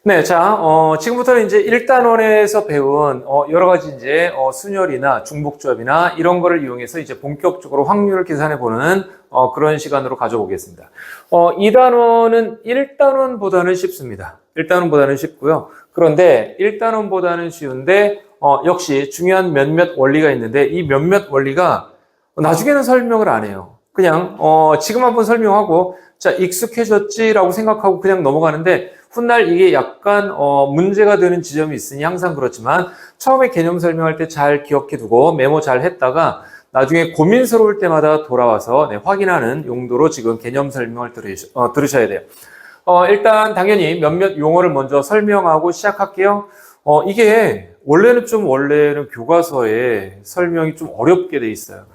네, 자, 지금부터는 이제 1단원에서 배운, 여러 가지 이제, 순열이나 중복조합이나 이런 거를 이용해서 이제 본격적으로 확률을 계산해 보는, 그런 시간으로 가져보겠습니다. 2단원은 1단원보다는 쉽습니다. 1단원보다는 쉽고요. 그런데 1단원보다는 쉬운데, 역시 중요한 몇몇 원리가 있는데, 이 몇몇 원리가 나중에는 설명을 안 해요. 그냥, 지금 한번 설명하고, 자, 익숙해졌지라고 생각하고 그냥 넘어가는데, 훗날 이게 약간 문제가 되는 지점이 있으니 항상 그렇지만 처음에 개념 설명할 때 잘 기억해 두고 메모 잘 했다가 나중에 고민스러울 때마다 돌아와서 확인하는 용도로 지금 개념 설명을 들으셔야 돼요. 일단 당연히 몇몇 용어를 먼저 설명하고 시작할게요. 이게 원래는 교과서에 설명이 좀 어렵게 돼 있어요.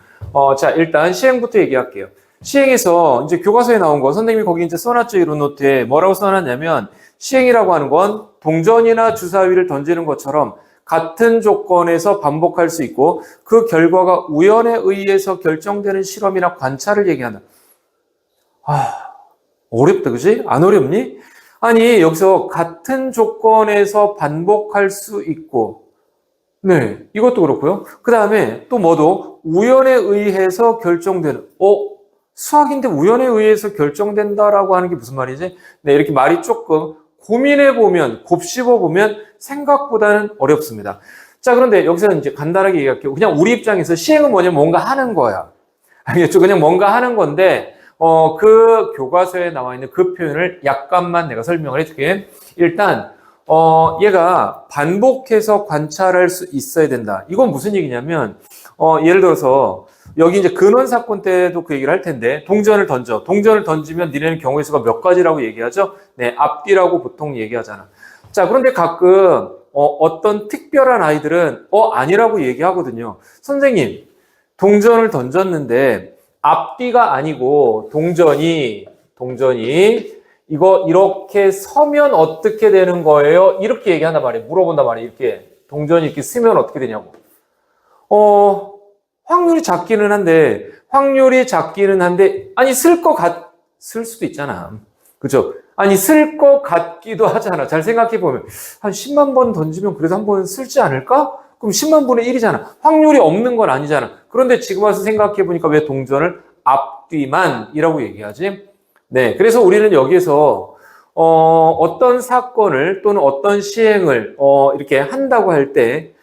자, 일단 시행부터 얘기할게요. 시행에서 이제 교과서에 나온 거 선생님이 거기 이제 써놨죠. 이런 노트에 뭐라고 써놨냐면 시행이라고 하는 건 동전이나 주사위를 던지는 것처럼 같은 조건에서 반복할 수 있고 그 결과가 우연에 의해서 결정되는 실험이나 관찰을 얘기한다. 어렵다, 그지? 안 어렵니? 아니, 여기서 같은 조건에서 반복할 수 있고, 네, 이것도 그렇고요. 그 다음에 또 뭐도 우연에 의해서 결정되는, 수학인데 우연에 의해서 결정된다라고 하는 게 무슨 말이지? 네, 이렇게 말이 조금 고민해보면, 곱씹어보면 생각보다는 어렵습니다. 자, 그런데 여기서 이제 간단하게 얘기할게요. 그냥 우리 입장에서 시행은 뭐냐면 뭔가 하는 거야. 알겠죠? 그냥 뭔가 하는 건데, 그 교과서에 나와 있는 그 표현을 약간만 내가 설명을 해줄게. 일단, 얘가 반복해서 관찰할 수 있어야 된다. 이건 무슨 얘기냐면, 예를 들어서, 여기 이제 근원 사건 때도 그 얘기를 할 텐데, 동전을 던져. 동전을 던지면 니네는 경우의 수가 몇 가지라고 얘기하죠? 네, 앞뒤라고 보통 얘기하잖아. 자, 그런데 가끔, 어떤 특별한 아이들은, 아니라고 얘기하거든요. 선생님, 동전을 던졌는데, 앞뒤가 아니고, 동전이, 이거 이렇게 서면 어떻게 되는 거예요? 이렇게 얘기한단 말이에요. 물어본단 말이에요. 이렇게. 동전이 이렇게 쓰면 어떻게 되냐고. 확률이 작기는 한데, 아니, 쓸 수도 있잖아. 그죠? 아니, 쓸 것 같기도 하잖아. 잘 생각해보면. 한 10만 번 던지면 그래도 한 번 쓸지 않을까? 그럼 10만 분의 1이잖아. 확률이 없는 건 아니잖아. 그런데 지금 와서 생각해보니까 왜 동전을 앞뒤만이라고 얘기하지? 네. 그래서 우리는 여기에서, 어떤 사건을 또는 어떤 시행을, 이렇게 한다고 할 때,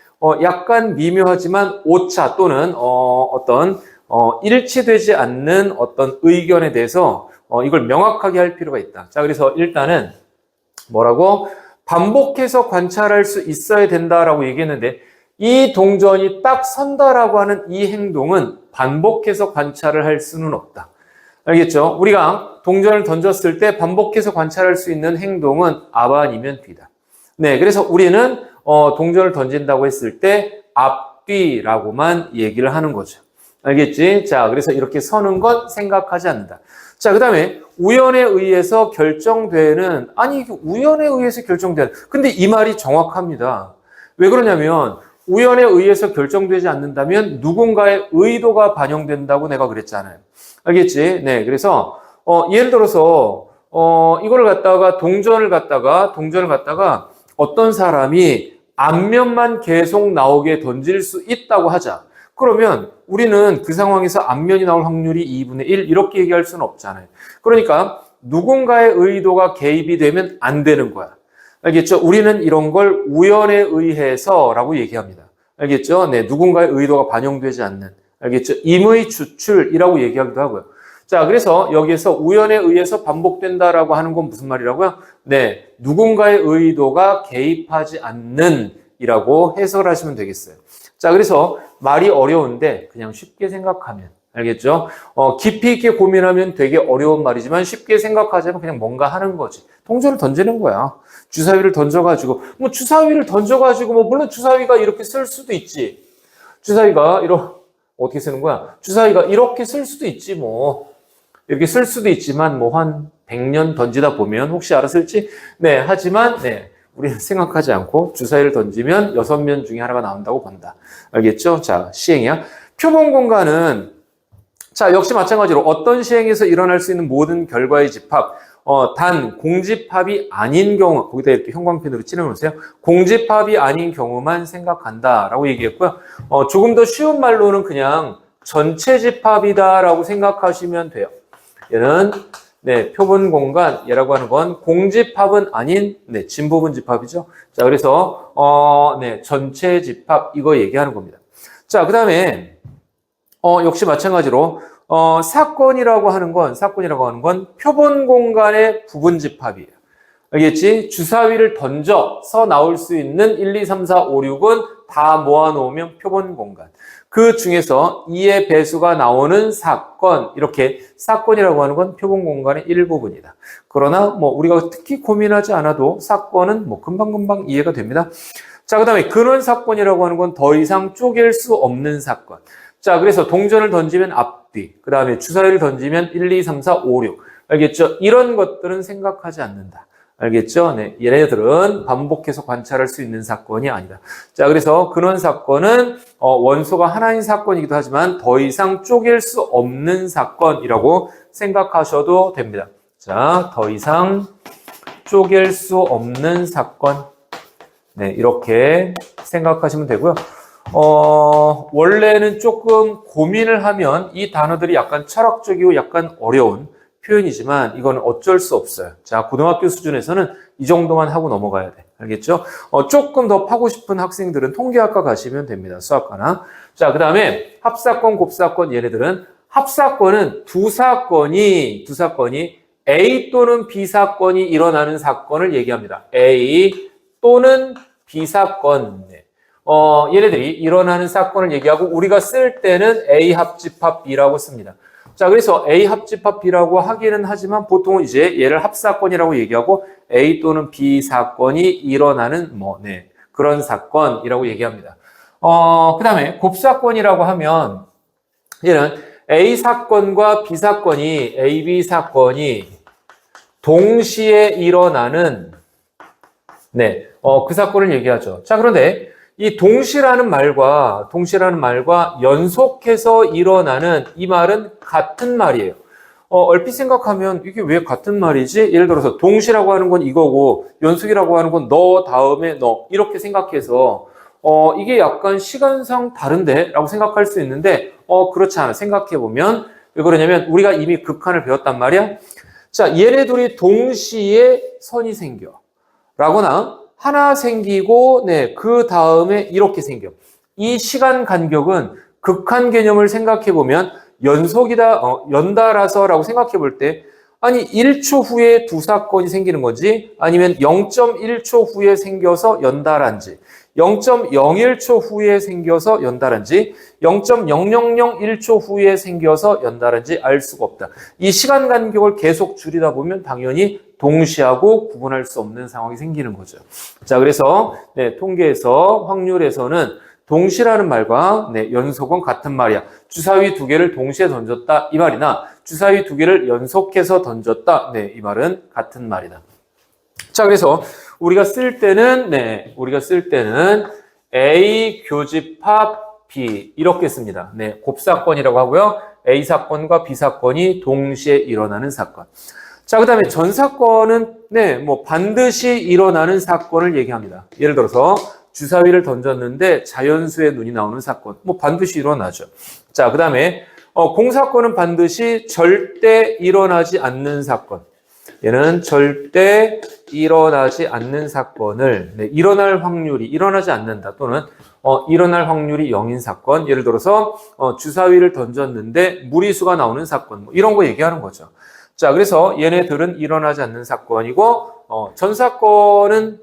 약간 미묘하지만 오차 또는 일치되지 않는 어떤 의견에 대해서 이걸 명확하게 할 필요가 있다. 자, 그래서 일단은 뭐라고? 반복해서 관찰할 수 있어야 된다라고 얘기했는데 이 동전이 딱 선다라고 하는 이 행동은 반복해서 관찰을 할 수는 없다. 알겠죠? 우리가 동전을 던졌을 때 반복해서 관찰할 수 있는 행동은 아바 아니면 뒤다. 네, 그래서 우리는 동전을 던진다고 했을 때 앞뒤라고만 얘기를 하는 거죠. 알겠지? 자, 그래서 이렇게 서는 건 생각하지 않는다. 자, 그 다음에 우연에 의해서 결정되는, 아니, 우연에 의해서 결정되는, 근데 이 말이 정확합니다. 왜 그러냐면 우연에 의해서 결정되지 않는다면 누군가의 의도가 반영된다고 내가 그랬잖아요. 알겠지? 네, 그래서 예를 들어서 이거를 갖다가 동전을 갖다가 어떤 사람이 앞면만 계속 나오게 던질 수 있다고 하자. 그러면 우리는 그 상황에서 앞면이 나올 확률이 2분의 1 이렇게 얘기할 수는 없잖아요. 그러니까 누군가의 의도가 개입이 되면 안 되는 거야. 알겠죠? 우리는 이런 걸 우연에 의해서라고 얘기합니다. 알겠죠? 네, 누군가의 의도가 반영되지 않는. 알겠죠? 임의 추출이라고 얘기하기도 하고요. 자, 그래서 여기에서 우연에 의해서 반복된다라고 하는 건 무슨 말이라고요? 네, 누군가의 의도가 개입하지 않는 이라고 해석하시면 되겠어요. 자, 그래서 말이 어려운데 그냥 쉽게 생각하면 알겠죠? 깊이 있게 고민하면 되게 어려운 말이지만 쉽게 생각하자면 그냥 뭔가 하는 거지. 동전을 던지는 거야. 주사위를 던져가지고 물론 주사위가 이렇게 쓸 수도 있지. 주사위가 어떻게 쓰는 거야? 주사위가 이렇게 쓸 수도 있지 뭐. 이렇게 쓸 수도 있지만 뭐 한 100년 던지다 보면 혹시 알았을지? 네, 하지만 네. 우리는 생각하지 않고 주사위를 던지면 6면 중에 하나가 나온다고 본다. 알겠죠? 자, 시행이야. 표본 공간은 자, 역시 마찬가지로 어떤 시행에서 일어날 수 있는 모든 결과의 집합. 단 공집합이 아닌 경우, 거기다 이렇게 형광펜으로 칠해놓으세요. 공집합이 아닌 경우만 생각한다라고 얘기했고요. 조금 더 쉬운 말로는 그냥 전체 집합이다라고 생각하시면 돼요. 얘는 네, 표본 공간, 얘라고 하는 건 공집합은 아닌 네, 진부분 집합이죠. 자, 그래서 네, 전체 집합 이거 얘기하는 겁니다. 자, 그다음에 역시 마찬가지로 사건이라고 하는 건 표본 공간의 부분 집합이에요. 알겠지? 주사위를 던져서 나올 수 있는 1, 2, 3, 4, 5, 6은 다 모아놓으면 표본 공간. 그 중에서 2의 배수가 나오는 사건, 이렇게 사건이라고 하는 건 표본 공간의 일부분이다. 그러나 뭐 우리가 특히 고민하지 않아도 사건은 뭐 금방금방 이해가 됩니다. 자, 그다음에 근원 사건이라고 하는 건 더 이상 쪼갤 수 없는 사건. 자, 그래서 동전을 던지면 앞뒤, 그 다음에 주사위를 던지면 1, 2, 3, 4, 5, 6. 알겠죠? 이런 것들은 생각하지 않는다. 알겠죠? 네. 얘네들은 반복해서 관찰할 수 있는 사건이 아니다. 자, 그래서 근원 사건은 원소가 하나인 사건이기도 하지만 더 이상 쪼갤 수 없는 사건이라고 생각하셔도 됩니다. 자, 더 이상 쪼갤 수 없는 사건. 네, 이렇게 생각하시면 되고요. 원래는 조금 고민을 하면 이 단어들이 약간 철학적이고 약간 어려운 표현이지만 이건 어쩔 수 없어요. 자, 고등학교 수준에서는 이 정도만 하고 넘어가야 돼. 알겠죠? 조금 더 파고 싶은 학생들은 통계학과 가시면 됩니다. 수학과나. 자, 그 다음에 합사건, 곱사건 얘네들은 합사건은 두 사건이 A 또는 B 사건이 일어나는 사건을 얘기합니다. A 또는 B 사건. 얘네들이 일어나는 사건을 얘기하고 우리가 쓸 때는 A 합집합 B라고 씁니다. 자, 그래서 A 합집합 B라고 하기는 하지만 보통은 이제 얘를 합사건이라고 얘기하고 A 또는 B 사건이 일어나는 그런 사건이라고 얘기합니다. 그 다음에 곱사건이라고 하면 얘는 A 사건과 B 사건이 A, B 사건이 동시에 일어나는 그 사건을 얘기하죠. 자, 그런데 이 동시라는 말과 연속해서 일어나는 이 말은 같은 말이에요. 얼핏 생각하면 이게 왜 같은 말이지? 예를 들어서 동시라고 하는 건 이거고 연속이라고 하는 건 너 다음에 너 이렇게 생각해서 이게 약간 시간상 다른데? 라고 생각할 수 있는데 그렇지 않아. 생각해보면 왜 그러냐면 우리가 이미 극한을 배웠단 말이야. 자, 얘네 둘이 동시에 선이 생겨. 라거나 하나 생기고 그 다음에 이렇게 생겨. 이 시간 간격은 극한 개념을 생각해 보면 연속이다, 연달아서라고 생각해 볼 때 아니 1초 후에 두 사건이 생기는 건지 아니면 0.1초 후에 생겨서 연달한지 0.01초 후에 생겨서 연달한지 0.0001초 후에 생겨서 연달한지 알 수가 없다. 이 시간 간격을 계속 줄이다 보면 당연히 동시하고 구분할 수 없는 상황이 생기는 거죠. 자, 그래서 통계에서 확률에서는 동시라는 말과 연속은 같은 말이야. 주사위 두 개를 동시에 던졌다 이 말이나 주사위 두 개를 연속해서 던졌다 이 말은 같은 말이다. 자, 그래서 우리가 쓸 때는 A 교집합 B 이렇게 씁니다. 곱사건이라고 하고요. A 사건과 B 사건이 동시에 일어나는 사건. 자, 그다음에 전사건은 반드시 일어나는 사건을 얘기합니다. 예를 들어서 주사위를 던졌는데 자연수의 눈이 나오는 사건. 반드시 일어나죠. 자, 그다음에 공사건은 반드시 절대 일어나지 않는 사건. 얘는 절대 일어나지 않는 사건을 일어날 확률이 일어나지 않는다 또는 일어날 확률이 0인 사건. 예를 들어서 주사위를 던졌는데 무리수가 나오는 사건. 이런 거 얘기하는 거죠. 자, 그래서 얘네들은 일어나지 않는 사건이고 전사건은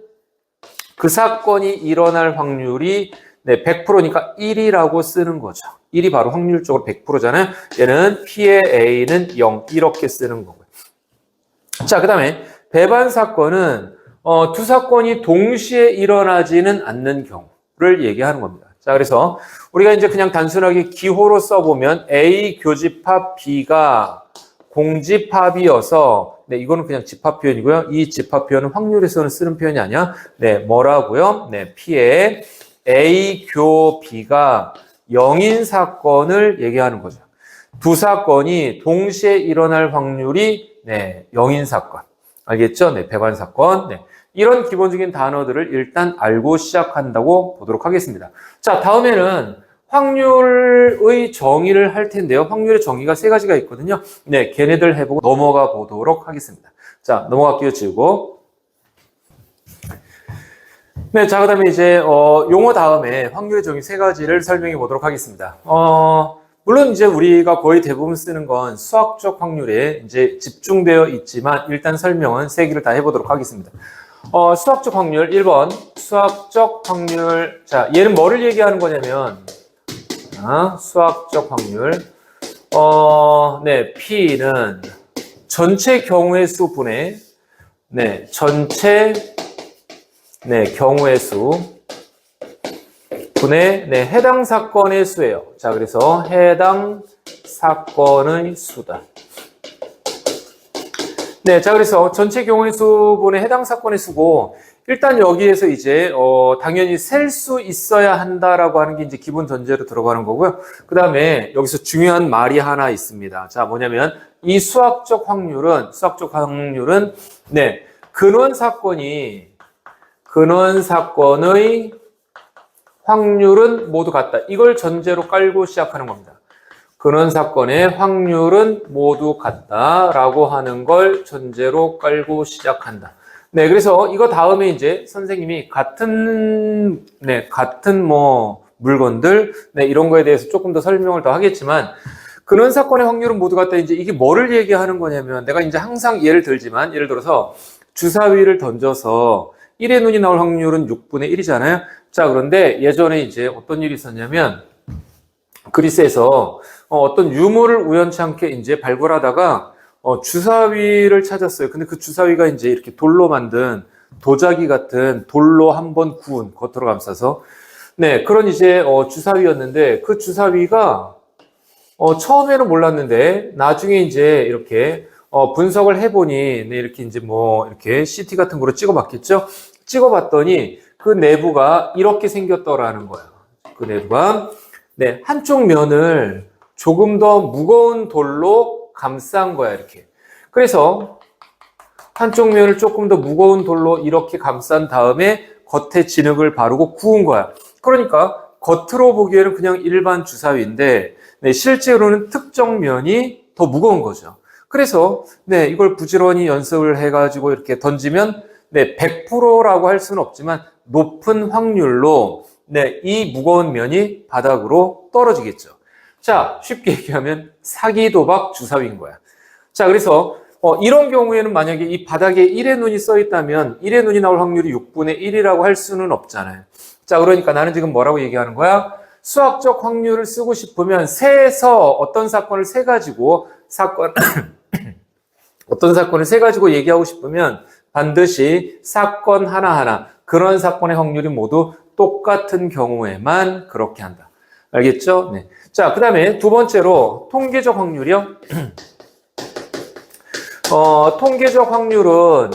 그 사건이 일어날 확률이 100%니까 1이라고 쓰는 거죠. 1이 바로 확률적으로 100%잖아요. 얘는 P의 A는 0 이렇게 쓰는 거고요. 자, 그 다음에 배반 사건은 두 사건이 동시에 일어나지는 않는 경우를 얘기하는 겁니다. 자, 그래서 우리가 이제 그냥 단순하게 기호로 써보면 A 교집합 B가 공집합이어서 이거는 그냥 집합 표현이고요. 이 집합 표현은 확률에서는 쓰는 표현이 아니야. 뭐라고요? P의 A 교 B가 0인 사건을 얘기하는 거죠. 두 사건이 동시에 일어날 확률이 0인 사건. 알겠죠? 네, 배관 사건. 네. 이런 기본적인 단어들을 일단 알고 시작한다고 보도록 하겠습니다. 자, 다음에는 확률의 정의를 할 텐데요. 확률의 정의가 세 가지가 있거든요. 네, 걔네들 해보고 넘어가 보도록 하겠습니다. 자, 넘어갈게요. 지우고. 네, 자, 그 다음에 이제, 용어 다음에 확률의 정의 세 가지를 설명해 보도록 하겠습니다. 물론 이제 우리가 거의 대부분 쓰는 건 수학적 확률에 이제 집중되어 있지만 일단 설명은 세 개를 다 해보도록 하겠습니다. 수학적 확률 1번 수학적 확률. 자, 얘는 뭐를 얘기하는 거냐면 수학적 확률 네, P는 전체 경우의 수 분의 네, 전체 네, 경우의 수 분의 네, 해당 사건의 수예요. 자, 그래서 해당 사건의 수다. 네, 자, 그래서 전체 경우의 수분의 해당 사건의 수고, 일단 여기에서 이제, 당연히 셀 수 있어야 한다라고 하는 게 이제 기본 전제로 들어가는 거고요. 그 다음에 여기서 중요한 말이 하나 있습니다. 자, 뭐냐면, 이 수학적 확률은, 네, 근원 사건의 확률은 모두 같다. 이걸 전제로 깔고 시작하는 겁니다. 근원 사건의 확률은 모두 같다라고 하는 걸 전제로 깔고 시작한다. 네, 그래서 이거 다음에 이제 선생님이 같은 물건들, 네, 이런 거에 대해서 조금 더 설명을 더 하겠지만, 근원 사건의 확률은 모두 같다. 이제 이게 뭐를 얘기하는 거냐면, 내가 이제 항상 예를 들지만, 예를 들어서 주사위를 던져서 1의 눈이 나올 확률은 6분의 1이잖아요. 자, 그런데 예전에 이제 어떤 일이 있었냐면, 그리스에서 어떤 유물을 우연치 않게 이제 발굴하다가 주사위를 찾았어요. 근데 그 주사위가 이제 이렇게 돌로 만든 도자기 같은 돌로 한번 구운 겉으로 감싸서 네, 그런 이제 주사위였는데 그 주사위가 처음에는 몰랐는데 나중에 이제 이렇게 분석을 해보니 네, 이렇게 이제 뭐 이렇게 CT 같은 거로 찍어봤겠죠? 찍어봤더니 그 내부가 이렇게 생겼더라는 거예요. 그 내부가 네, 한쪽 면을 조금 더 무거운 돌로 감싼 거야, 이렇게. 그래서 한쪽 면을 조금 더 무거운 돌로 이렇게 감싼 다음에 겉에 진흙을 바르고 구운 거야. 그러니까 겉으로 보기에는 그냥 일반 주사위인데 네, 실제로는 특정 면이 더 무거운 거죠. 그래서 네, 이걸 부지런히 연습을 해가지고 이렇게 던지면 네, 100%라고 할 수는 없지만 높은 확률로 네, 이 무거운 면이 바닥으로 떨어지겠죠. 자, 쉽게 얘기하면 사기 도박 주사위인 거야. 자, 그래서 이런 경우에는 만약에 이 바닥에 1의 눈이 써 있다면 1의 눈이 나올 확률이 6분의 1이라고 할 수는 없잖아요. 자, 그러니까 나는 지금 뭐라고 얘기하는 거야? 수학적 확률을 쓰고 싶으면 세에서 어떤 사건을 세 가지고 어떤 사건을 세 가지고 얘기하고 싶으면 반드시 사건 하나하나 그런 사건의 확률이 모두 똑같은 경우에만 그렇게 한다. 알겠죠? 네. 자, 그 다음에 두 번째로 통계적 확률이요. 통계적 확률은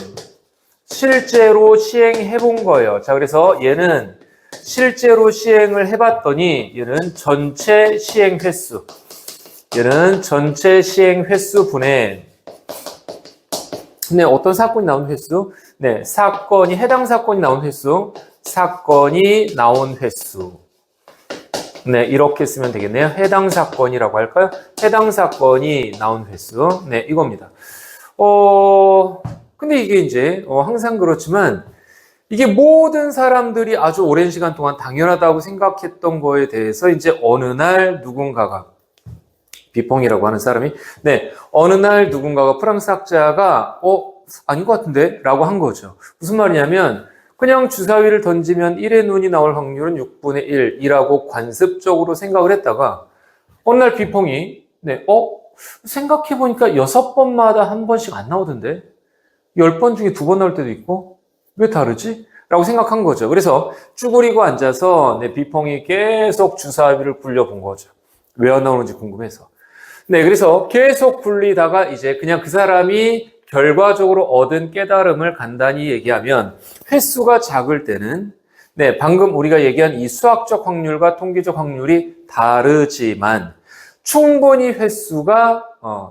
실제로 시행해 본 거예요. 자, 그래서 얘는 실제로 시행을 해봤더니 얘는 전체 시행 횟수. 얘는 전체 시행 횟수 분의 네, 어떤 사건이 나온 횟수? 네, 해당 사건이 나온 횟수. 사건이 나온 횟수. 네, 이렇게 쓰면 되겠네요. 해당 사건이라고 할까요? 해당 사건이 나온 횟수. 네, 이겁니다. 근데 이게 이제, 항상 그렇지만, 이게 모든 사람들이 아주 오랜 시간 동안 당연하다고 생각했던 거에 대해서 이제 어느 날 누군가가, 비퐁이라고 하는 사람이, 네, 어느 날 누군가가 프랑스 학자가, 아닌 것 같은데? 라고 한 거죠. 무슨 말이냐면, 그냥 주사위를 던지면 1의 눈이 나올 확률은 6분의 1이라고 관습적으로 생각을 했다가 어느 날 비퐁이 네, 생각해보니까 6번마다 한 번씩 안 나오던데 10번 중에 2번 나올 때도 있고 왜 다르지? 라고 생각한 거죠. 그래서 쭈그리고 앉아서 네, 비퐁이 계속 주사위를 굴려본 거죠. 왜 안 나오는지 궁금해서. 네, 그래서 계속 굴리다가 이제 그냥 그 사람이 결과적으로 얻은 깨달음을 간단히 얘기하면 횟수가 작을 때는 네, 방금 우리가 얘기한 이 수학적 확률과 통계적 확률이 다르지만 충분히 횟수가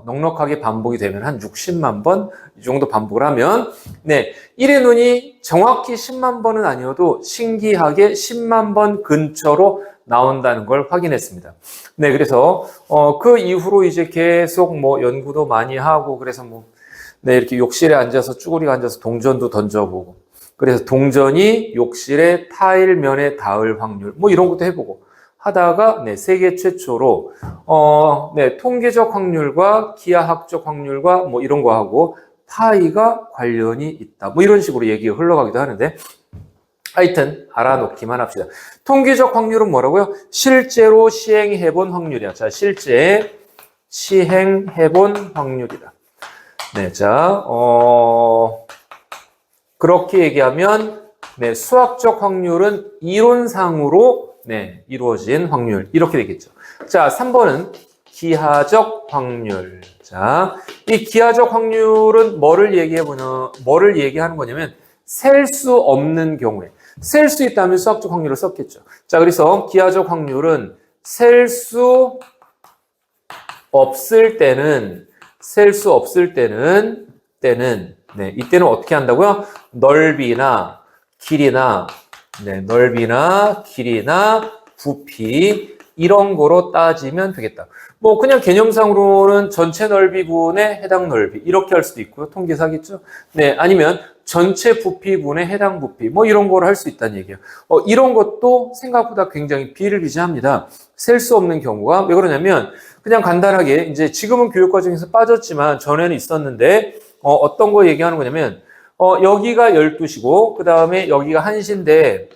넉넉하게 반복이 되면 한 60만 번 이 정도 반복을 하면 1의 눈이 정확히 10만 번은 아니어도 신기하게 10만 번 근처로 나온다는 걸 확인했습니다. 그래서 그 이후로 이제 계속 뭐 연구도 많이 하고 그래서 뭐 이렇게 욕실에 앉아서 쭈구리가 앉아서 동전도 던져보고 그래서 동전이 욕실의 타일면에 닿을 확률 뭐 이런 것도 해보고 하다가 세계 최초로 통계적 확률과 기하학적 확률과 뭐 이런 거 하고 파이가 관련이 있다. 뭐 이런 식으로 얘기가 흘러가기도 하는데 하여튼 알아놓기만 합시다. 통계적 확률은 뭐라고요? 실제로 시행해본 확률이야. 자, 실제 시행해본 확률이다. 그렇게 얘기하면 수학적 확률은 이론상으로 이루어진 확률 이렇게 되겠죠. 자, 3번은 기하적 확률. 자, 이 기하적 확률은 뭐를 얘기하는 거냐면 셀 수 없는 경우에 셀 수 있다면 수학적 확률을 썼겠죠. 자, 그래서 기하적 확률은 셀 수 없을 때는 이때는 어떻게 한다고요? 넓이나 길이나 부피 이런 거로 따지면 되겠다. 뭐 그냥 개념상으로는 전체 넓이분의 해당 넓이 이렇게 할 수도 있고요. 통계사겠죠. 아니면 전체 부피분의 해당 부피 뭐 이런 거를 할 수 있다는 얘기예요. 이런 것도 생각보다 굉장히 비일비재합니다. 셀 수 없는 경우가 왜 그러냐면 그냥 간단하게 이제 지금은 교육과정에서 빠졌지만 전에는 있었는데 어떤 거 얘기하는 거냐면 여기가 12시고 그 다음에 여기가 1시인데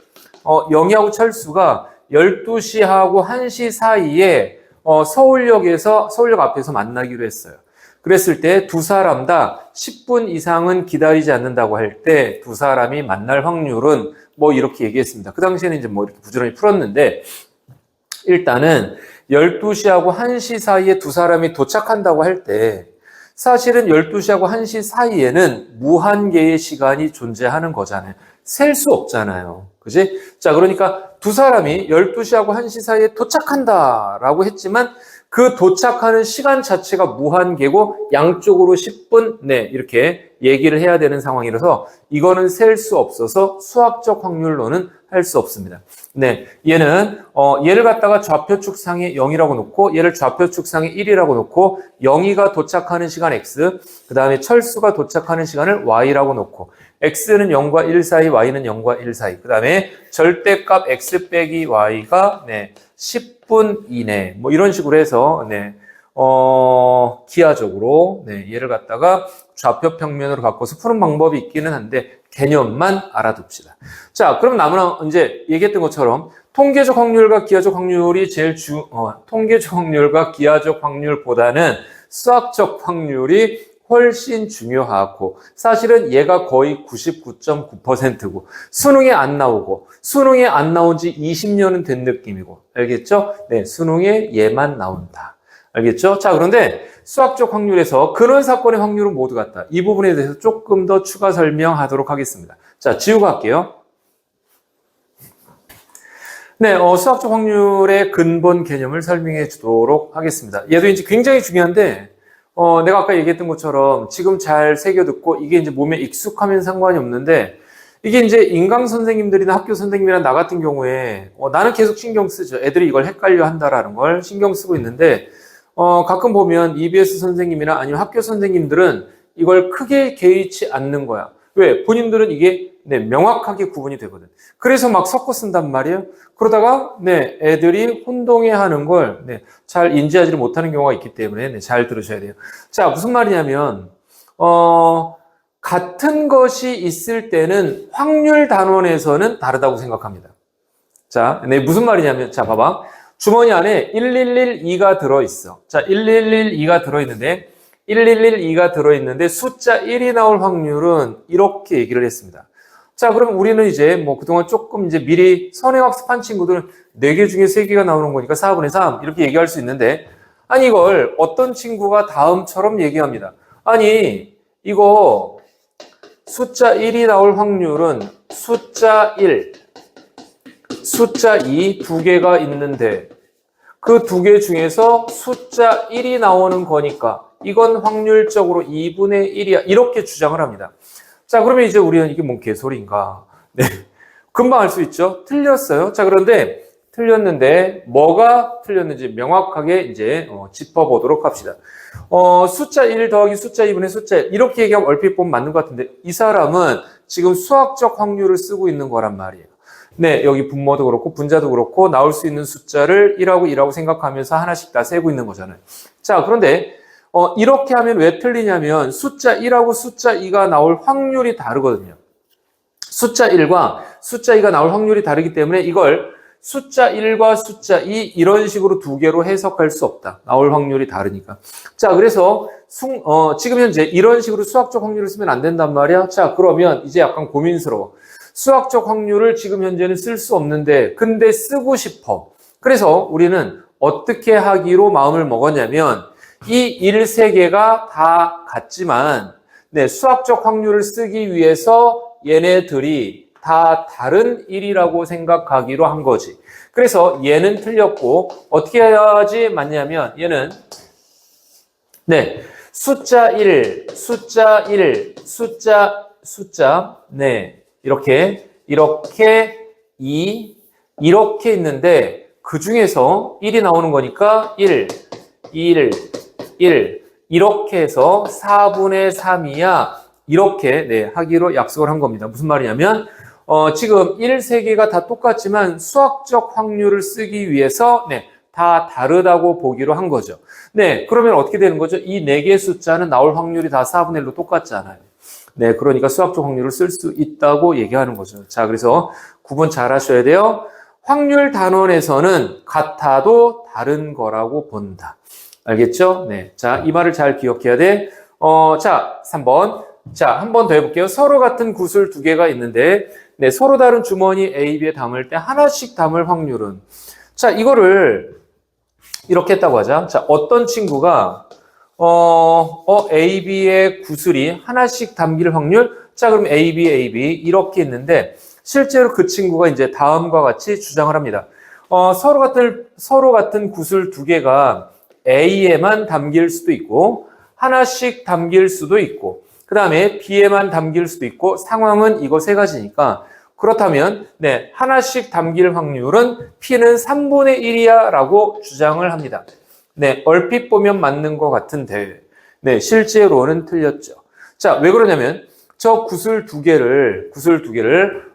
영희하고 철수가 12시하고 1시 사이에 서울역 앞에서 만나기로 했어요. 그랬을 때 두 사람 다 10분 이상은 기다리지 않는다고 할 때 두 사람이 만날 확률은 뭐 이렇게 얘기했습니다. 그 당시에는 이제 뭐 이렇게 부지런히 풀었는데 일단은 12시하고 1시 사이에 두 사람이 도착한다고 할 때 사실은 12시하고 1시 사이에는 무한개의 시간이 존재하는 거잖아요. 셀 수 없잖아요. 그지? 자, 그러니까 두 사람이 12시하고 1시 사이에 도착한다라고 했지만 그 도착하는 시간 자체가 무한개고 양쪽으로 10분 이렇게 얘기를 해야 되는 상황이라서 이거는 셀 수 없어서 수학적 확률로는 할 수 없습니다. 얘는 얘를 갖다가 좌표축상에 0이라고 놓고 얘를 좌표축상에 1이라고 놓고 영희가 도착하는 시간 x 그 다음에 철수가 도착하는 시간을 y라고 놓고 x는 0과 1 사이, y는 0과 1 사이 그 다음에 절대값 x 빼기 y가 10분 이내 뭐 이런 식으로 해서 기하적으로 얘를 갖다가 좌표 평면으로 바꿔서 푸는 방법이 있기는 한데 개념만 알아둡시다. 자, 그럼 남은 이제 얘기했던 것처럼 통계적 확률과 기하적 확률이 통계적 확률과 기하적 확률보다는 수학적 확률이 훨씬 중요하고 사실은 얘가 거의 99.9%고 수능에 안 나오고 수능에 안 나온 지 20년은 된 느낌이고 알겠죠? 수능에 얘만 나온다. 알겠죠? 자, 그런데 수학적 확률에서 근원 사건의 확률은 모두 같다. 이 부분에 대해서 조금 더 추가 설명하도록 하겠습니다. 자, 지우고 할게요. 수학적 확률의 근본 개념을 설명해 주도록 하겠습니다. 얘도 이제 굉장히 중요한데 내가 아까 얘기했던 것처럼 지금 잘 새겨듣고 이게 이제 몸에 익숙하면 상관이 없는데 이게 이제 인강 선생님들이나 학교 선생님이나 나 같은 경우에 나는 계속 신경 쓰죠. 애들이 이걸 헷갈려 한다라는 걸 신경 쓰고 있는데 가끔 보면 EBS 선생님이나 아니면 학교 선생님들은 이걸 크게 개의치 않는 거야. 왜? 본인들은 이게 명확하게 구분이 되거든. 그래서 막 섞어 쓴단 말이에요. 그러다가 애들이 혼동해하는 걸 잘 인지하지를 못하는 경우가 있기 때문에 잘 들으셔야 돼요. 자, 무슨 말이냐면 같은 것이 있을 때는 확률 단원에서는 다르다고 생각합니다. 자, 무슨 말이냐면 자, 봐봐. 주머니 안에 1112가 들어있어. 자, 1112가 들어있는데 1112가 들어있는데 숫자 1이 나올 확률은 이렇게 얘기를 했습니다. 자, 그럼 우리는 이제 뭐 그동안 조금 이제 미리 선행학습한 친구들은 4개 중에 3개가 나오는 거니까 4분의 3 이렇게 얘기할 수 있는데 아니 이걸 어떤 친구가 다음처럼 얘기합니다. 아니 이거 숫자 1이 나올 확률은 숫자 1, 숫자 2 두 개가 있는데 그 두 개 중에서 숫자 1이 나오는 거니까 이건 확률적으로 2분의 1이야. 이렇게 주장을 합니다. 자, 그러면 이제 우리는 이게 뭔 개소리인가? 네. 금방 알 수 있죠? 틀렸어요. 자, 그런데 틀렸는데 뭐가 틀렸는지 명확하게 이제 짚어보도록 합시다. 숫자 1 더하기 숫자 2분의 숫자 1 이렇게 얘기하면 얼핏 보면 맞는 것 같은데 이 사람은 지금 수학적 확률을 쓰고 있는 거란 말이에요. 네, 여기 분모도 그렇고 분자도 그렇고 나올 수 있는 숫자를 1하고 생각하면서 하나씩 다 세고 있는 거잖아요. 자, 그런데 이렇게 하면 왜 틀리냐면 숫자 1하고 숫자 2가 나올 확률이 다르거든요. 숫자 1과 숫자 2가 나올 확률이 다르기 때문에 이걸 숫자 1과 숫자 2 이런 식으로 두 개로 해석할 수 없다. 나올 확률이 다르니까. 자, 그래서 지금 현재 이런 식으로 수학적 확률을 쓰면 안 된단 말이야. 자, 그러면 이제 약간 고민스러워. 수학적 확률을 지금 현재는 쓸 수 없는데 근데 쓰고 싶어. 그래서 우리는 어떻게 하기로 마음을 먹었냐면 이 1, 3개가 다 같지만 네, 수학적 확률을 쓰기 위해서 얘네들이 다 다른 1이라고 생각하기로 한 거지. 그래서 얘는 틀렸고 어떻게 해야지 맞냐면 얘는 네, 숫자 1, 숫자 1, 숫자 네, 이렇게 2 이렇게 있는데 그 중에서 1이 나오는 거니까 1 이렇게 해서 4분의 3이야. 이렇게 네, 하기로 약속을 한 겁니다. 무슨 말이냐면 지금 1, 3개가 다 똑같지만 수학적 확률을 쓰기 위해서 네, 다 다르다고 보기로 한 거죠. 네, 그러면 어떻게 되는 거죠? 이 4개의 숫자는 나올 확률이 다 4분의 1로 똑같잖아요. 네, 그러니까 수학적 확률을 쓸 수 있다고 얘기하는 거죠. 자, 그래서 구분 잘 하셔야 돼요. 확률 단원에서는 같아도 다른 거라고 본다. 알겠죠? 네. 자, 이 말을 잘 기억해야 돼. 자, 3번. 자, 한 번 더 해볼게요. 서로 같은 구슬 두 개가 있는데, 네, 서로 다른 주머니 A, B에 담을 때 하나씩 담을 확률은. 자, 이거를 이렇게 했다고 하자. 자, 어떤 친구가, A, B의 구슬이 하나씩 담길 확률? 자, 그럼 A, B, A, B 이렇게 있는데, 실제로 그 친구가 이제 다음과 같이 주장을 합니다. 서로 같은 구슬 두 개가 A에만 담길 수도 있고, 하나씩 담길 수도 있고, 그 다음에 B에만 담길 수도 있고, 상황은 이거 세 가지니까, 그렇다면, 네, 하나씩 담길 확률은 P는 3분의 1이야 라고 주장을 합니다. 네, 얼핏 보면 맞는 것 같은데, 네, 실제로는 틀렸죠. 자, 왜 그러냐면, 저 구슬 두 개를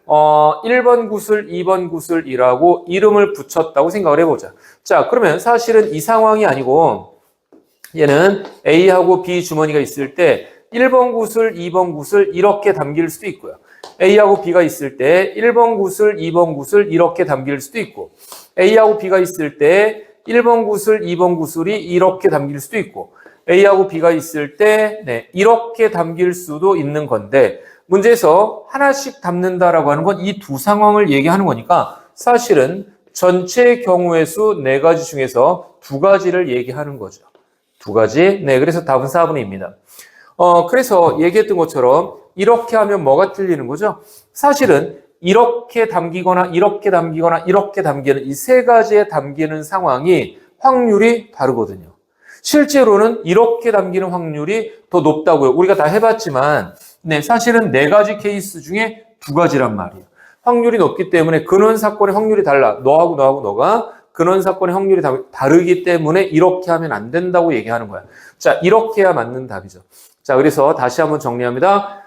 1번 구슬, 2번 구슬이라고 이름을 붙였다고 생각을 해보자. 자, 그러면 사실은 이 상황이 아니고, 얘는 A하고 B 주머니가 있을 때 1번 구슬, 2번 구슬 이렇게 담길 수도 있고요. A하고 B가 있을 때 1번 구슬, 2번 구슬 이렇게 담길 수도 있고 A하고 B가 있을 때 1번 구슬, 2번 구슬이 이렇게 담길 수도 있고 A하고 B가 있을 때 네, 이렇게 담길 수도 있는 건데 문제에서 하나씩 담는다라고 하는 건 이 두 상황을 얘기하는 거니까 사실은 전체 경우의 수 4가지 중에서 2가지를 얘기하는 거죠. 2가지. 네, 그래서 답은 4분의 2입니다. 그래서 얘기했던 것처럼 이렇게 하면 뭐가 틀리는 거죠? 사실은 이렇게 담기거나 이렇게 담기거나 이렇게 담기는 이 3가지에 담기는 상황이 확률이 다르거든요. 실제로는 이렇게 담기는 확률이 더 높다고요. 우리가 다 해봤지만 네, 사실은 4가지 케이스 중에 2가지란 말이에요. 확률이 높기 때문에 근원 사건의 확률이 달라. 너하고 너가 근원 사건의 확률이 다르기 때문에 이렇게 하면 안 된다고 얘기하는 거야. 자, 이렇게 해야 맞는 답이죠. 자, 그래서 다시 한번 정리합니다.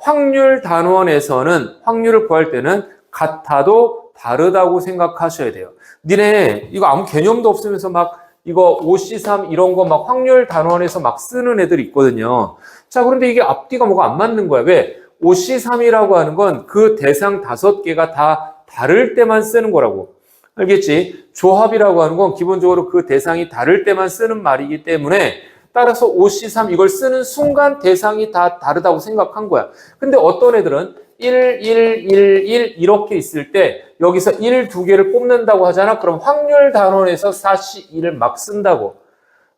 확률 단원에서는 확률을 구할 때는 같아도 다르다고 생각하셔야 돼요. 니네 이거 아무 개념도 없으면서 막 이거 5C3 이런 거 막 확률 단원에서 막 쓰는 애들 있거든요. 자, 그런데 이게 앞뒤가 뭐가 안 맞는 거야. 왜? 5C3이라고 하는 건 그 대상 5개가 다 다를 때만 쓰는 거라고. 알겠지? 조합이라고 하는 건 기본적으로 그 대상이 다를 때만 쓰는 말이기 때문에 따라서 5C3 이걸 쓰는 순간 대상이 다 다르다고 생각한 거야. 근데 어떤 애들은 1, 1, 1, 1 이렇게 있을 때 여기서 1, 2개를 뽑는다고 하잖아. 그럼 확률 단원에서 4C1을 막 쓴다고.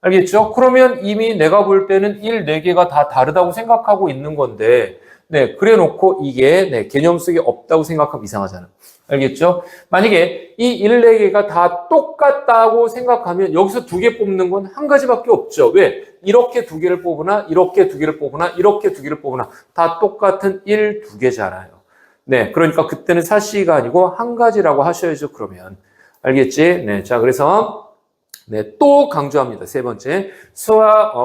알겠죠? 그러면 이미 내가 볼 때는 1, 4개가 다 다르다고 생각하고 있는 건데 네, 그래 놓고 이게 네, 개념 속에 없다고 생각하면 이상하잖아. 알겠죠? 만약에 이 1, 4개가 다 똑같다고 생각하면 여기서 2개 뽑는 건 한 가지밖에 없죠. 왜? 이렇게 2개를 뽑으나, 이렇게 2개를 뽑으나, 이렇게 2개를 뽑으나 다 똑같은 1, 2개잖아요. 네, 그러니까 그때는 사시가 아니고 한 가지라고 하셔야죠, 그러면. 알겠지? 네, 자, 그래서 네, 또 강조합니다. 세 번째,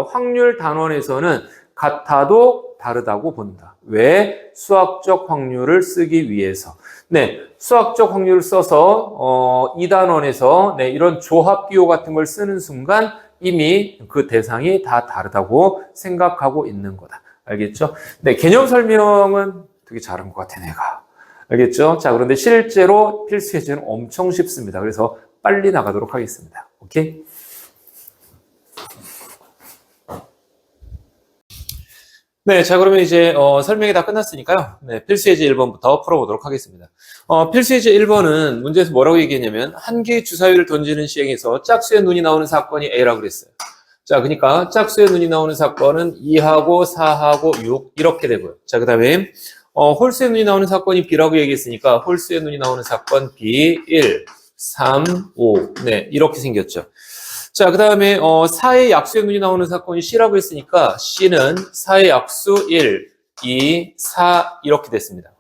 확률 단원에서는 같아도 다르다고 본다. 왜? 수학적 확률을 쓰기 위해서. 네, 수학적 확률을 써서 2단원에서 네, 이런 조합 기호 같은 걸 쓰는 순간 이미 그 대상이 다 다르다고 생각하고 있는 거다. 알겠죠? 네, 개념 설명은 되게 잘한 것 같아, 내가. 알겠죠? 자, 그런데 실제로 필수 예제는 엄청 쉽습니다. 그래서 빨리 나가도록 하겠습니다. 오케이? 네, 자, 그러면 이제, 설명이 다 끝났으니까요. 네, 필수 예제 1번부터 풀어보도록 하겠습니다. 필수 예제 1번은 문제에서 뭐라고 얘기했냐면, 한 개의 주사위를 던지는 시행에서 짝수의 눈이 나오는 사건이 A라고 그랬어요. 자, 그러니까 짝수의 눈이 나오는 사건은 2하고 4하고 6, 이렇게 되고요. 자, 그 다음에, 홀수의 눈이 나오는 사건이 B라고 얘기했으니까, 홀수의 눈이 나오는 사건 B, 1, 3, 5. 네, 이렇게 생겼죠. 자, 그 다음에 4의 약수의 눈이 나오는 사건이 C라고 했으니까 C는 4의 약수 1, 2, 4 이렇게 됐습니다.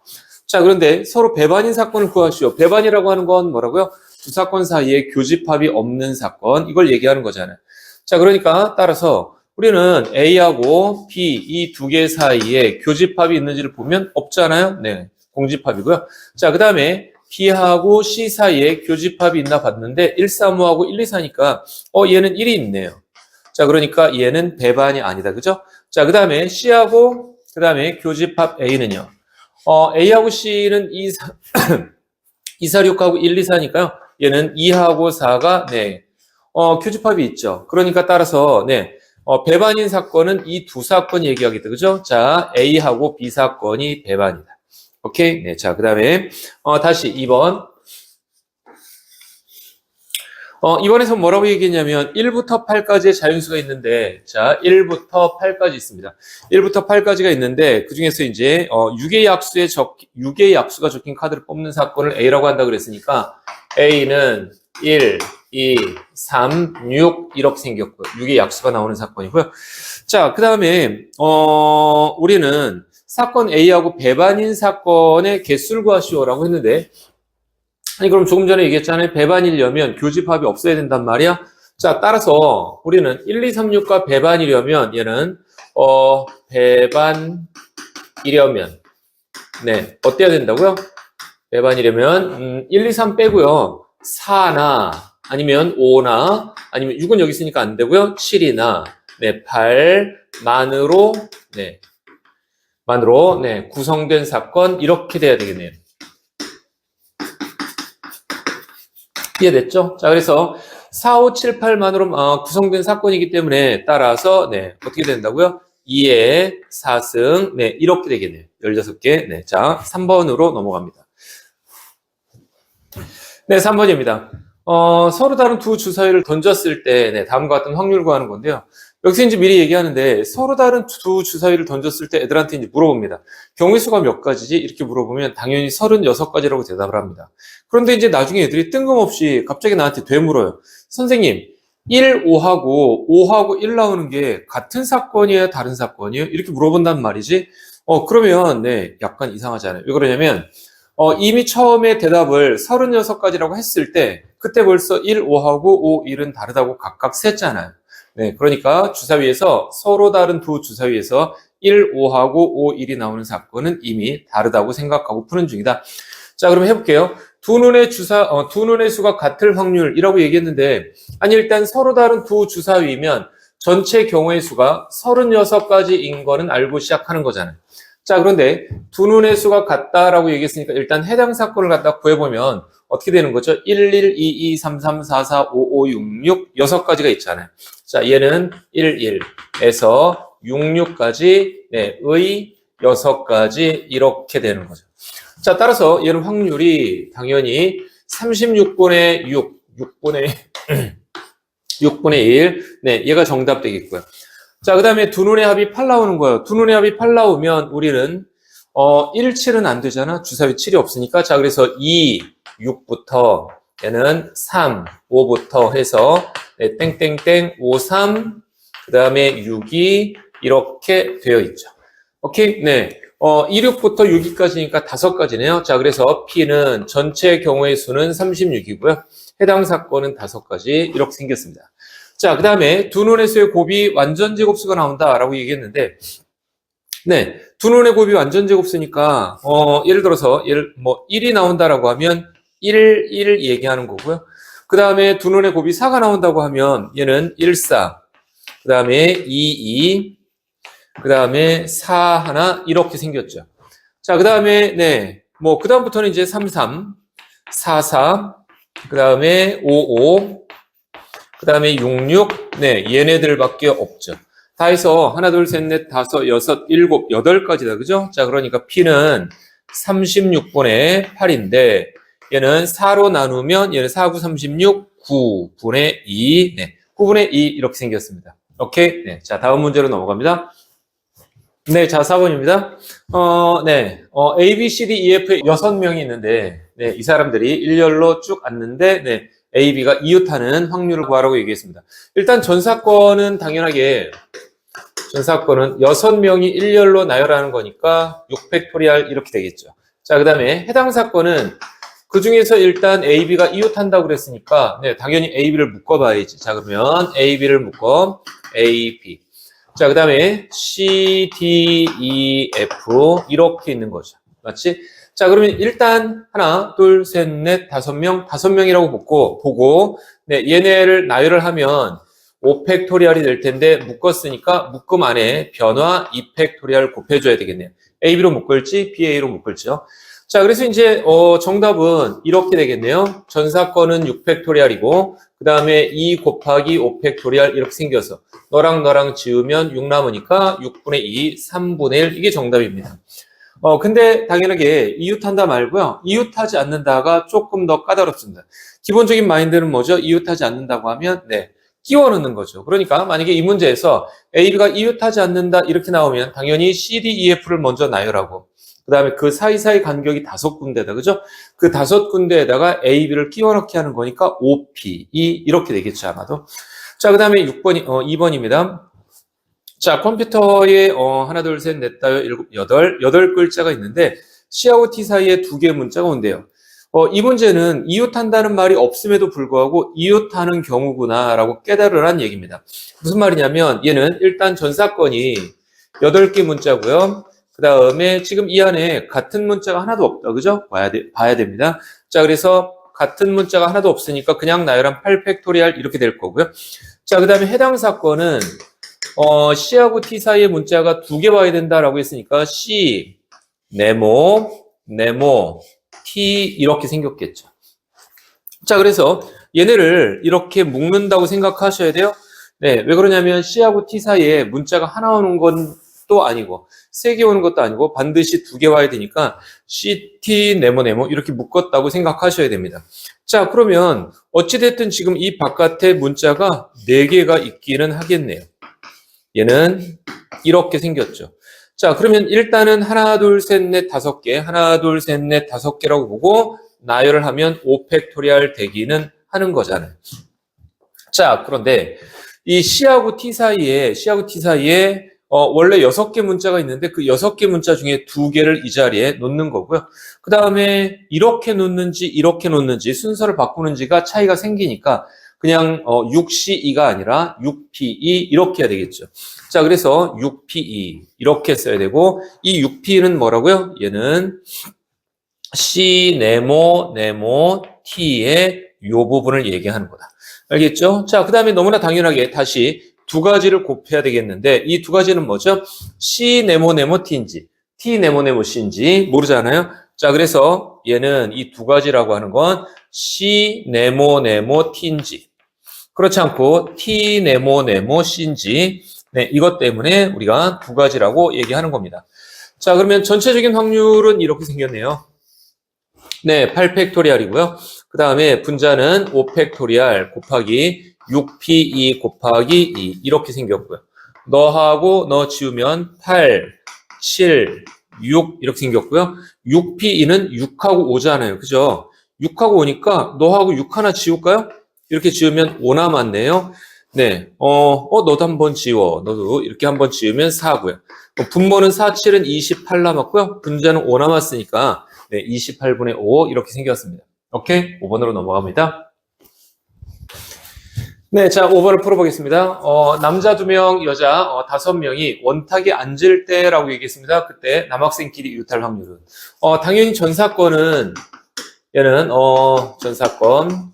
자, 그런데 서로 배반인 사건을 구하시오. 배반이라고 하는 건 뭐라고요? 두 사건 사이에 교집합이 없는 사건, 이걸 얘기하는 거잖아요. 자, 그러니까 따라서 우리는 A하고 B 이 두 개 사이에 교집합이 있는지를 보면 없잖아요. 네, 공집합이고요. 자, 그 다음에 B하고 C 사이에 교집합이 있나 봤는데 1, 3, 5하고 1, 2, 4니까 얘는 1이 있네요. 자, 그러니까 얘는 배반이 아니다. 그죠? 자, 그 다음에 C하고 그 다음에 교집합 A는요. A하고 C는 2, 4, 6하고 1, 2, 4니까요. 얘는 2하고 4가 네, 교집합이 있죠. 그러니까 따라서 네, 배반인 사건은 이 두 사건 얘기하겠다. 그죠? 자, A하고 B 사건이 배반이다. 오케이? 네, 자, 그 다음에, 다시 2번. 이번에서 뭐라고 얘기했냐면, 1부터 8까지의 자연수가 있는데, 자, 1부터 8까지 있습니다. 1부터 8까지가 있는데, 그 중에서 이제, 6의 약수가 적힌 카드를 뽑는 사건을 A라고 한다 그랬으니까, A는 1, 2, 3, 6, 이렇게 생겼고요. 6의 약수가 나오는 사건이고요. 자, 그 다음에, 우리는, 사건 A하고 배반인 사건의 개수를 구하시오라고 했는데, 아니, 그럼 조금 전에 얘기했잖아요. 배반이려면 교집합이 없어야 된단 말이야. 자, 따라서 우리는 1, 2, 3, 6과 배반이려면 얘는, 배반이려면, 네, 어때야 된다고요? 배반이려면, 1, 2, 3 빼고요. 4나, 아니면 5나, 아니면 6은 여기 있으니까 안 되고요. 7이나, 네, 8, 만으로, 네. 네, 구성된 사건 이렇게 돼야 되겠네요. 이해됐죠? 자, 그래서 4, 5, 7, 8만으로 구성된 사건이기 때문에 따라서 네, 어떻게 된다고요? 2의 4승 네, 이렇게 되겠네요. 16개. 네, 자, 3번으로 넘어갑니다. 네, 3번입니다. 서로 다른 두 주사위를 던졌을 때 네, 다음과 같은 확률 구하는 건데요. 여기서 이제 미리 얘기하는데 서로 다른 두 주사위를 던졌을 때 애들한테 이제 물어봅니다. 경우의 수가 몇 가지지? 이렇게 물어보면 당연히 36가지라고 대답을 합니다. 그런데 이제 나중에 애들이 뜬금없이 갑자기 나한테 되물어요. 선생님, 1, 5하고 1 나오는 게 같은 사건이에요? 다른 사건이에요? 이렇게 물어본단 말이지. 그러면 네, 약간 이상하잖아요. 왜 그러냐면 이미 처음에 대답을 36가지라고 했을 때 그때 벌써 1, 5하고 5, 1은 다르다고 각각 셌잖아요. 네, 그러니까 주사위에서 서로 다른 두 주사위에서 1, 5하고 5, 1이 나오는 사건은 이미 다르다고 생각하고 푸는 중이다. 자, 그럼 해볼게요. 두 눈의 수가 같을 확률이라고 얘기했는데, 아니, 일단 서로 다른 두 주사위면 전체 경우의 수가 36가지인 거는 알고 시작하는 거잖아요. 자, 그런데 두 눈의 수가 같다라고 얘기했으니까 일단 해당 사건을 갖다 구해보면 어떻게 되는 거죠? 1, 1, 2, 2, 3, 3, 4, 4, 5, 5, 6, 6, 6가지가 있잖아요. 자, 얘는 1, 1에서 6, 6까지, 네, 의 6가지 이렇게 되는 거죠. 자, 따라서 얘는 확률이 당연히 36분의 6, 6분의 1, 네, 얘가 정답 되겠고요. 자, 그 다음에 두 눈의 합이 8 나오는 거예요. 두 눈의 합이 8 나오면 우리는 1, 7은 안 되잖아. 주사위 7이 없으니까. 자, 그래서 2, 6부터 얘는 3, 5부터 해서 네, 땡땡땡 5, 3, 그 다음에 6이 이렇게 되어 있죠. 오케이? 네. 26부터 6위까지니까 5가지네요. 자, 그래서 P는 전체 경우의 수는 36이고요. 해당 사건은 5가지 이렇게 생겼습니다. 자, 그 다음에 두 눈의 수의 곱이 완전 제곱수가 나온다라고 얘기했는데, 네, 두 눈의 곱이 완전 제곱수니까 예를 들어서 1이 나온다라고 하면 1 얘기하는 거고요. 그 다음에 두 눈의 곱이 4가 나온다고 하면 얘는 1, 4, 그 다음에 2, 2, 그 다음에 4 하나 이렇게 생겼죠. 자, 그 다음에 네, 그 다음부터는 이제 3, 3, 4, 4, 그 다음에 5, 5, 그 다음에 6, 6, 네, 얘네들밖에 없죠. 다 해서 하나, 둘, 셋, 넷, 다섯, 여섯, 일곱, 8가지다. 그죠? 자, 그러니까 P는 36분의 8인데 얘는 4로 나누면 얘는 4, 9, 36, 9분의 2, 네, 9분의 2 이렇게 생겼습니다. 오케이? 네, 자, 다음 문제로 넘어갑니다. 네, 자, 4번입니다. 네, A, B, C, D, E, F 6명이 있는데, 네, 이 사람들이 일렬로 쭉 앉는데, 네, A, B가 이웃하는 확률을 구하라고 얘기했습니다. 일단 전사건은 당연하게, 전사건은 6명이 일렬로 나열하는 거니까 6팩토리얼 이렇게 되겠죠. 자, 그 다음에 해당 사건은 그 중에서 일단 A, B가 이웃한다고 그랬으니까, 네, 당연히 A, B를 묶어봐야지. 자, 그러면 A, B를 묶어, A, B. 자, 그 다음에 C, D, E, F 이렇게 있는 거죠. 맞지? 자, 그러면 일단 하나, 둘, 셋, 넷, 5명, 5명이라고 보고 네, 얘네를 나열을 하면 5팩토리얼이 될 텐데 묶었으니까 묶음 안에 변화 2팩토리얼 곱해줘야 되겠네요. AB로 묶을지 BA로 묶을지요. 자, 그래서 이제 정답은 이렇게 되겠네요. 전사건은 6팩토리얼이고 그 다음에 2 곱하기 5팩토리얼 이렇게 생겨서 너랑 너랑 지으면 6 남으니까 6분의 2, 3분의 1 이게 정답입니다. 근데 당연하게 이웃한다 말고요. 이웃하지 않는다가 조금 더 까다롭습니다. 기본적인 마인드는 뭐죠? 이웃하지 않는다고 하면 네, 끼워 넣는 거죠. 그러니까 만약에 이 문제에서 AB가 이웃하지 않는다 이렇게 나오면 당연히 CD, EF를 먼저 나열하고 그 다음에 그 사이사이 간격이 5군데다, 그죠? 그 5군데에다가 A, B를 끼워 넣기 하는 거니까 OP, 이렇게 되겠죠, 아마도. 자, 그 다음에 2번입니다. 자, 컴퓨터에 하나, 둘, 셋, 넷, 다섯, 일곱, 여덟 글자가 있는데 C하고 T 사이에 2개의 문자가 온대요. 이 문제는 이웃한다는 말이 없음에도 불구하고 이웃하는 경우구나 라고 깨달으란 얘기입니다. 무슨 말이냐면 얘는 일단 전사건이 8개 문자고요. 그 다음에 지금 이 안에 같은 문자가 하나도 없다. 그죠? 봐야 됩니다. 자, 그래서 같은 문자가 하나도 없으니까 그냥 나열한 8팩토리얼 이렇게 될 거고요. 자, 그 다음에 해당 사건은 C하고 T 사이의 문자가 2개 봐야 된다라고 했으니까 C, 네모, T 이렇게 생겼겠죠. 자, 그래서 얘네를 이렇게 묶는다고 생각하셔야 돼요. 네, 왜 그러냐면 C하고 T 사이에 문자가 하나 오는 것도 아니고 3개 오는 것도 아니고 반드시 2개 와야 되니까 C, T, 네모 이렇게 묶었다고 생각하셔야 됩니다. 자, 그러면 어찌됐든 지금 이 바깥에 문자가 4개가 있기는 하겠네요. 얘는 이렇게 생겼죠. 자, 그러면 일단은 하나, 둘, 셋, 넷, 5개, 하나, 둘, 셋, 넷, 5개라고 보고 나열을 하면 5팩토리얼 되기는 하는 거잖아요. 자, 그런데 이 C하고 T 사이에 원래 6개 문자가 있는데 그 6개 문자 중에 2개를 이 자리에 놓는 거고요. 그 다음에 이렇게 놓는지 이렇게 놓는지 순서를 바꾸는지가 차이가 생기니까 그냥 6C2가 아니라 6P2 이렇게 해야 되겠죠. 자, 그래서 6P2 이렇게 써야 되고 이 6P는 뭐라고요? 얘는 C 네모 T의 요 부분을 얘기하는 거다. 알겠죠? 자, 그 다음에 너무나 당연하게 다시 2가지를 곱해야 되겠는데 이 2가지는 뭐죠? C 네모 T인지 T 네모 C인지 모르잖아요. 자, 그래서 얘는 이 2가지라고 하는 건 C 네모 T인지 그렇지 않고 T 네모 C인지 네, 이것 때문에 우리가 2가지라고 얘기하는 겁니다. 자, 그러면 전체적인 확률은 이렇게 생겼네요. 네, 8팩토리얼이고요. 그 다음에 분자는 5팩토리얼 곱하기 6P2 곱하기 2 이렇게 생겼고요. 너하고 너 지우면 8, 7, 6 이렇게 생겼고요. 6P2는 6하고 5잖아요. 그죠? 6하고 5니까 너하고 6 하나 지울까요? 이렇게 지우면 5 남았네요. 네, 너도 한번 지워. 너도 이렇게 한번 지우면 4고요. 분모는 4, 7은 28 남았고요. 분자는 5 남았으니까 네, 28분의 5 이렇게 생겼습니다. 오케이? 5번으로 넘어갑니다. 네, 자, 5번을 풀어보겠습니다. 남자 2명, 여자 5명이 원탁에 앉을 때라고 얘기했습니다. 그때 남학생끼리 이웃할 확률은. 당연히 전 사건은, 얘는, 전 사건,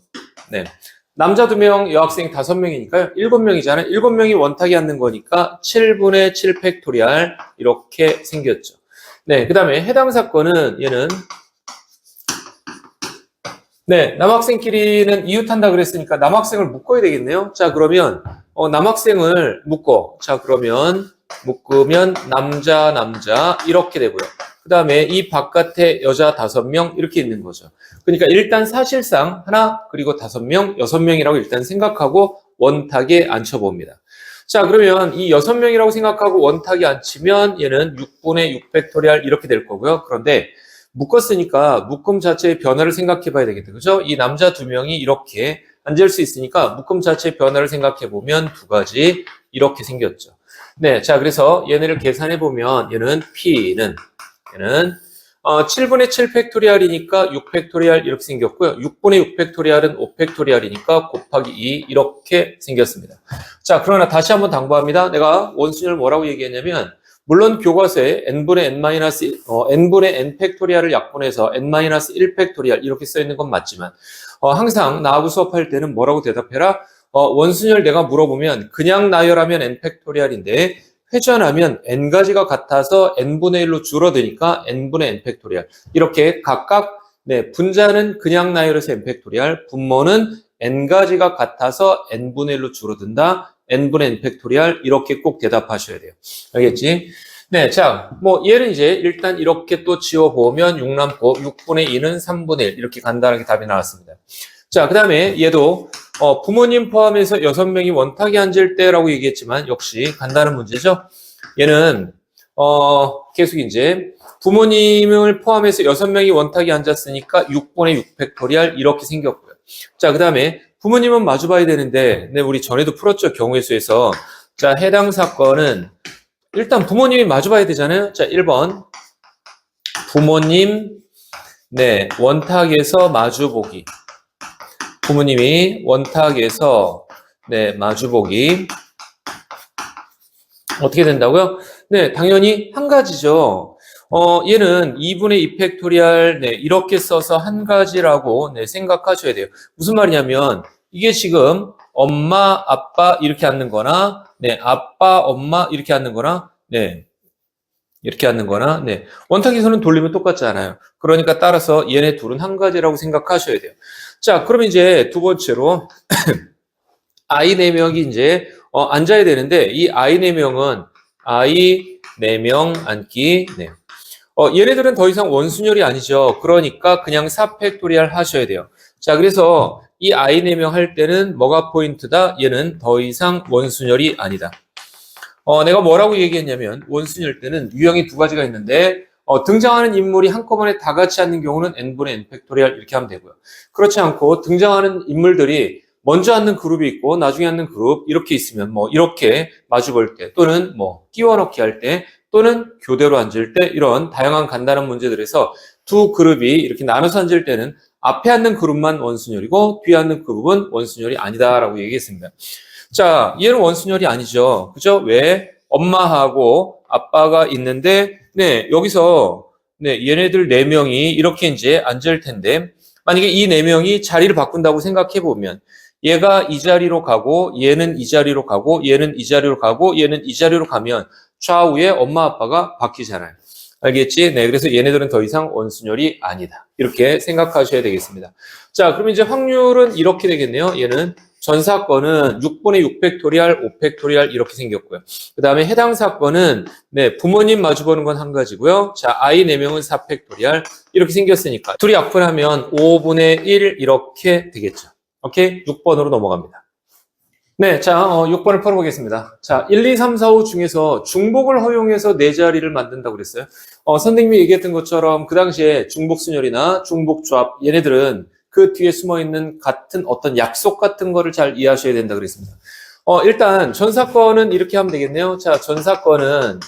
네. 남자 2명, 여학생 5명이니까요. 7명이잖아요. 7명이 원탁에 앉는 거니까 7분의 7 팩토리알, 이렇게 생겼죠. 네, 그 다음에 해당 사건은, 얘는, 네, 남학생끼리는 이웃한다 그랬으니까 남학생을 묶어야 되겠네요. 자, 그러면 남학생을 묶어. 자, 그러면 묶으면 남자 이렇게 되고요. 그 다음에 이 바깥에 여자 5명 이렇게 있는 거죠. 그러니까 일단 사실상 하나 그리고 5명, 6명이라고 일단 생각하고 원탁에 앉혀봅니다. 자, 그러면 이 6명이라고 생각하고 원탁에 앉히면 얘는 6분의 6 팩토리알 이렇게 될 거고요. 그런데 묶었으니까 묶음 자체의 변화를 생각해 봐야 되겠다. 그죠? 이 남자 2명이 이렇게 앉을 수 있으니까 묶음 자체의 변화를 생각해 보면 두 가지 이렇게 생겼죠. 네, 자, 그래서 얘네를 계산해 보면 얘는 P는 얘는 7분의 7 팩토리알이니까 6 팩토리알 이렇게 생겼고요. 6분의 6 팩토리알은 5 팩토리알이니까 곱하기 2 이렇게 생겼습니다. 자, 그러나 다시 한번 당부합니다. 내가 원순위를 뭐라고 얘기했냐면 물론 교과서에 n분의 n분의 n 팩토리알을 약분해서 n-1 팩토리알 이렇게 써 있는 건 맞지만 항상 나하고 수업할 때는 뭐라고 대답해라? 원순위를 내가 물어보면 그냥 나열하면 n 팩토리알인데 회전하면 n가지가 같아서 n분의 1로 줄어드니까 n분의 n 팩토리알 이렇게 각각 네, 분자는 그냥 나열해서 n 팩토리알, 분모는 n가지가 같아서 n분의 1로 줄어든다. n분의 n 팩토리알 이렇게 꼭 대답하셔야 돼요. 알겠지? 네, 자, 뭐 얘는 이제 일단 이렇게 또 지워보면 6 남고 6분의 2는 3분의 1 이렇게 간단하게 답이 나왔습니다. 자, 그 다음에 얘도 부모님 포함해서 6명이 원탁에 앉을 때라고 얘기했지만 역시 간단한 문제죠. 얘는 계속 이제 부모님을 포함해서 6명이 원탁에 앉았으니까 6분의 6 팩토리알 이렇게 생겼고요. 자, 그 다음에 부모님은 마주 봐야 되는데, 네, 우리 전에도 풀었죠, 경우의 수에서. 자, 해당 사건은, 일단 부모님이 마주 봐야 되잖아요. 자, 1번. 부모님, 네, 원탁에서 마주 보기. 부모님이 원탁에서, 네, 마주 보기. 어떻게 된다고요? 네, 당연히 한 가지죠. 얘는 2분의 2 팩토리알, 네, 이렇게 써서 한 가지라고, 네, 생각하셔야 돼요. 무슨 말이냐면, 이게 지금 엄마, 아빠 이렇게 앉는 거나, 네, 아빠, 엄마 이렇게 앉는 거나, 네, 이렇게 앉는 거나, 네. 원탁에서는 돌리면 똑같지 않아요. 그러니까 따라서 얘네 둘은 한 가지라고 생각하셔야 돼요. 자, 그럼 이제 두 번째로, I 4명이 이제, 앉아야 되는데, 이 I 4명은, I 4명 앉기, 네. 얘네들은 더 이상 원순열이 아니죠. 그러니까 그냥 4 팩토리알 하셔야 돼요. 자, 그래서 이 I 4명 할 때는 뭐가 포인트다? 얘는 더 이상 원순열이 아니다. 내가 뭐라고 얘기했냐면 원순열 때는 유형이 두 가지가 있는데 등장하는 인물이 한꺼번에 다 같이 앉는 경우는 n분의 n 팩토리알 이렇게 하면 되고요. 그렇지 않고 등장하는 인물들이 먼저 앉는 그룹이 있고 나중에 앉는 그룹 이렇게 있으면 뭐 이렇게 마주 볼 때 또는 뭐 끼워 넣기 할 때 또는 교대로 앉을 때 이런 다양한 간단한 문제들에서 두 그룹이 이렇게 나눠서 앉을 때는 앞에 앉는 그룹만 원순열이고 뒤에 앉는 그룹은 원순열이 아니다라고 얘기했습니다. 자, 얘는 원순열이 아니죠. 그죠? 왜? 엄마하고 아빠가 있는데 네, 여기서 네, 얘네들 4명이 이렇게 이제 앉을 텐데 만약에 이 4명이 자리를 바꾼다고 생각해 보면 얘가 이 자리로 가고 얘는 이 자리로 가고 얘는 이 자리로 가고 얘는 이 자리로 가면 좌우에 엄마 아빠가 바뀌잖아요. 알겠지? 네, 그래서 얘네들은 더 이상 원순열이 아니다. 이렇게 생각하셔야 되겠습니다. 자, 그럼 이제 확률은 이렇게 되겠네요. 얘는 전 사건은 6분의 6 팩토리알, 5 팩토리알 이렇게 생겼고요. 그 다음에 해당 사건은 네, 부모님 마주보는 건 한 가지고요. 자, 아이 4명은 4 팩토리알 이렇게 생겼으니까 둘이 약분하면 5분의 1 이렇게 되겠죠. 오케이? 6번으로 넘어갑니다. 네, 자, 6번을 풀어보겠습니다. 자, 1, 2, 3, 4, 5 중에서 중복을 허용해서 네 자리를 만든다고 그랬어요. 선생님이 얘기했던 것처럼 그 당시에 중복순열이나 중복조합, 얘네들은 그 뒤에 숨어있는 같은 어떤 약속 같은 거를 잘 이해하셔야 된다 그랬습니다. 일단 전사건은 이렇게 하면 되겠네요. 자, 전사건은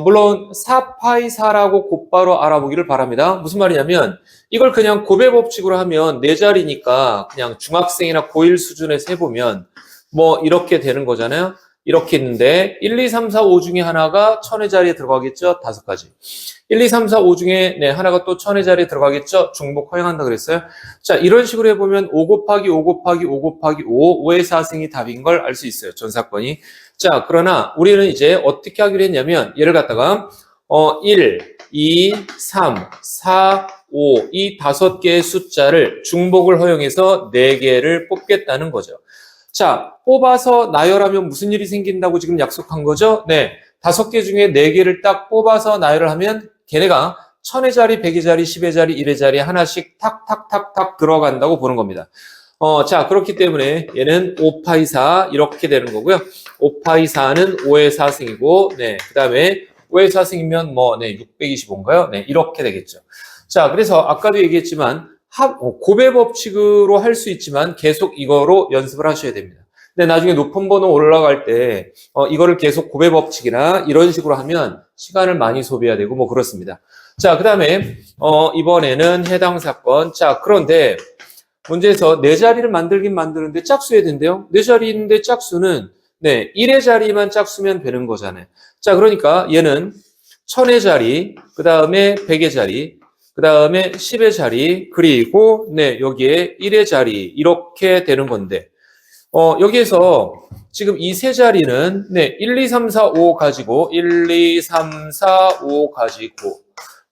물론 4파이4라고 곧바로 알아보기를 바랍니다. 무슨 말이냐면 이걸 그냥 곱의 법칙으로 하면 네 자리니까 그냥 중학생이나 고1 수준에서 해보면 뭐 이렇게 되는 거잖아요. 이렇게 있는데 1, 2, 3, 4, 5 중에 하나가 1000의 자리에 들어가겠죠? 5가지. 1, 2, 3, 4, 5 중에 네, 하나가 또 1000의 자리에 들어가겠죠? 중복 허용한다 그랬어요. 자, 이런 식으로 해보면 5 곱하기 5 곱하기 5 곱하기 5, 5의 4승이 답인 걸 알 수 있어요. 전사건이. 자, 그러나 우리는 이제 어떻게 하기로 했냐면 얘를 갖다가 1, 2, 3, 4, 5 이 5개의 숫자를 중복을 허용해서 4개를 뽑겠다는 거죠. 자, 뽑아서 나열하면 무슨 일이 생긴다고 지금 약속한 거죠? 네, 5개 중에 4개를 딱 뽑아서 나열을 하면 걔네가 1000의 자리, 100의 자리, 10의 자리, 1의 자리 하나씩 탁탁탁탁 들어간다고 보는 겁니다. 자, 그렇기 때문에 얘는 5파이4 이렇게 되는 거고요. 5파이4는 5의 4승이고, 네, 그 다음에 5의 4승이면 뭐, 네, 625인가요? 네, 이렇게 되겠죠. 자, 그래서 아까도 얘기했지만 곱의 법칙으로 할 수 있지만 계속 이거로 연습을 하셔야 됩니다. 근데 나중에 높은 번호 올라갈 때 이거를 계속 곱의 법칙이나 이런 식으로 하면 시간을 많이 소비해야 되고 뭐 그렇습니다. 자, 그 다음에 이번에는 해당 사건. 자, 그런데 문제에서 네 자리를 만들긴 만드는데 짝수해야 된대요. 네 자리인데 짝수는 네, 1의 자리만 짝수면 되는 거잖아요. 자, 그러니까 얘는 1000의 자리, 그 다음에 100의 자리, 그 다음에 10의 자리, 그리고 네, 여기에 1의 자리 이렇게 되는 건데 여기에서 지금 이 세 자리는 네, 1, 2, 3, 4, 5 가지고 1, 2, 3, 4, 5 가지고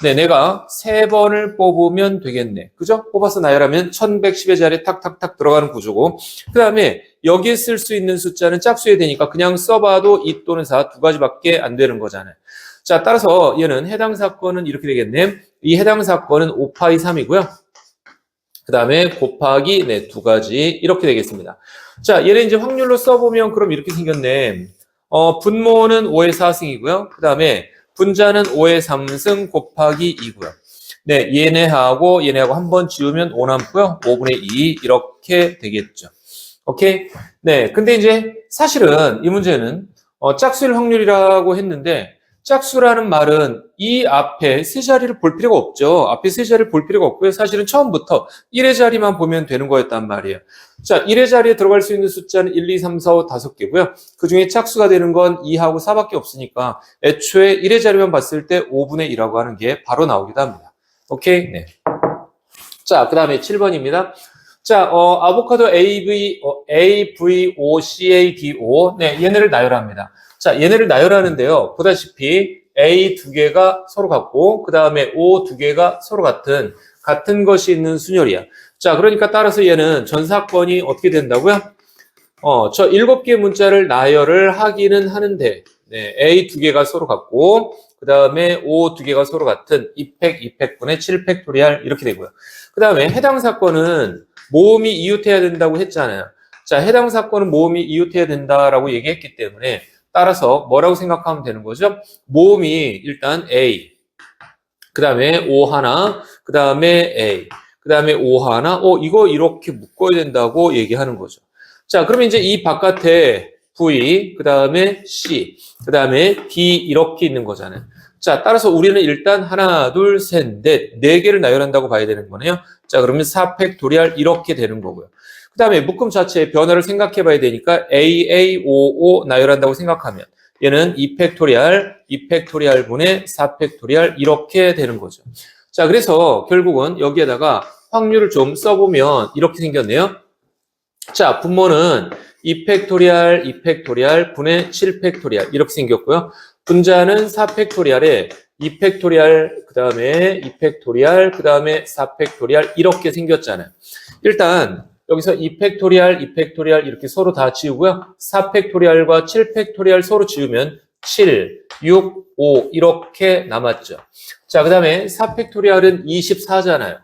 네, 내가 3번을 뽑으면 되겠네. 그죠? 뽑아서 나열하면 1110의 자리에 탁탁탁 들어가는 구조고 그 다음에 여기에 쓸 수 있는 숫자는 짝수해야 되니까 그냥 써봐도 2 또는 4 두 가지밖에 안 되는 거잖아요. 자, 따라서 얘는 해당 사건은 이렇게 되겠네. 이 해당 사건은 5파이 3이고요. 그 다음에 곱하기 네, 두 가지 이렇게 되겠습니다. 자, 얘는 이제 확률로 써보면 그럼 이렇게 생겼네. 분모는 5의 4승이고요. 그 다음에 분자는 5의 3승 곱하기 2고요. 네, 얘네하고 한번 지우면 5 남고요. 5분의 2 이렇게 되겠죠. 오케이? 네, 근데 이제 사실은 이 문제는 짝수일 확률이라고 했는데 짝수라는 말은 이 앞에 세 자리를 볼 필요가 없죠. 앞에 세 자리를 볼 필요가 없고요. 사실은 처음부터 1의 자리만 보면 되는 거였단 말이에요. 자, 1의 자리에 들어갈 수 있는 숫자는 1, 2, 3, 4, 5, 5개고요. 그 중에 짝수가 되는 건 2하고 4밖에 없으니까 애초에 1의 자리만 봤을 때 5분의 2라고 하는 게 바로 나오기도 합니다. 오케이? 네. 자, 그 다음에 7번입니다. 자, 아보카도 AVOCADO. 네, 얘네를 나열합니다. 자, 얘네를 나열하는데요. 보다시피 A 2개가 서로 같고, 그 다음에 O 2개가 서로 같은 것이 있는 순열이야. 자, 그러니까 따라서 얘는 전사건이 어떻게 된다고요? 저 7개의 문자를 나열을 하기는 하는데, 네, A 2개가 서로 같고, 그 다음에 O 2개가 서로 같은 2팩, 2팩분의 7팩토리알 이렇게 되고요. 그 다음에 해당 사건은 모음이 이웃해야 된다고 했잖아요. 자, 해당 사건은 모음이 이웃해야 된다라고 얘기했기 때문에 따라서 뭐라고 생각하면 되는 거죠? 모음이 일단 A, 그 다음에 O 하나, 그 다음에 A, 그 다음에 O 하나, 이거 이렇게 묶어야 된다고 얘기하는 거죠. 자, 그러면 이제 이 바깥에 V, 그 다음에 C, 그 다음에 D 이렇게 있는 거잖아요. 자, 따라서 우리는 일단 하나, 둘, 셋, 넷, 4개를 나열한다고 봐야 되는 거네요. 자, 그러면 4팩토리알 이렇게 되는 거고요. 그 다음에 묶음 자체의 변화를 생각해 봐야 되니까 AAOO 나열한다고 생각하면 얘는 2팩토리알 분의 4팩토리알 이렇게 되는 거죠. 자, 그래서 결국은 여기에다가 확률을 좀 써보면 이렇게 생겼네요. 자, 분모는 2팩토리알 분의 7팩토리알 이렇게 생겼고요. 분자는 4팩토리알에 2팩토리알, 그 다음에 2팩토리알, 그 다음에 4팩토리알 이렇게 생겼잖아요. 일단 여기서 2팩토리알 이렇게 서로 다 지우고요. 4팩토리알과 7팩토리알 서로 지우면 7, 6, 5 이렇게 남았죠. 자, 그 다음에 4팩토리알은 24잖아요.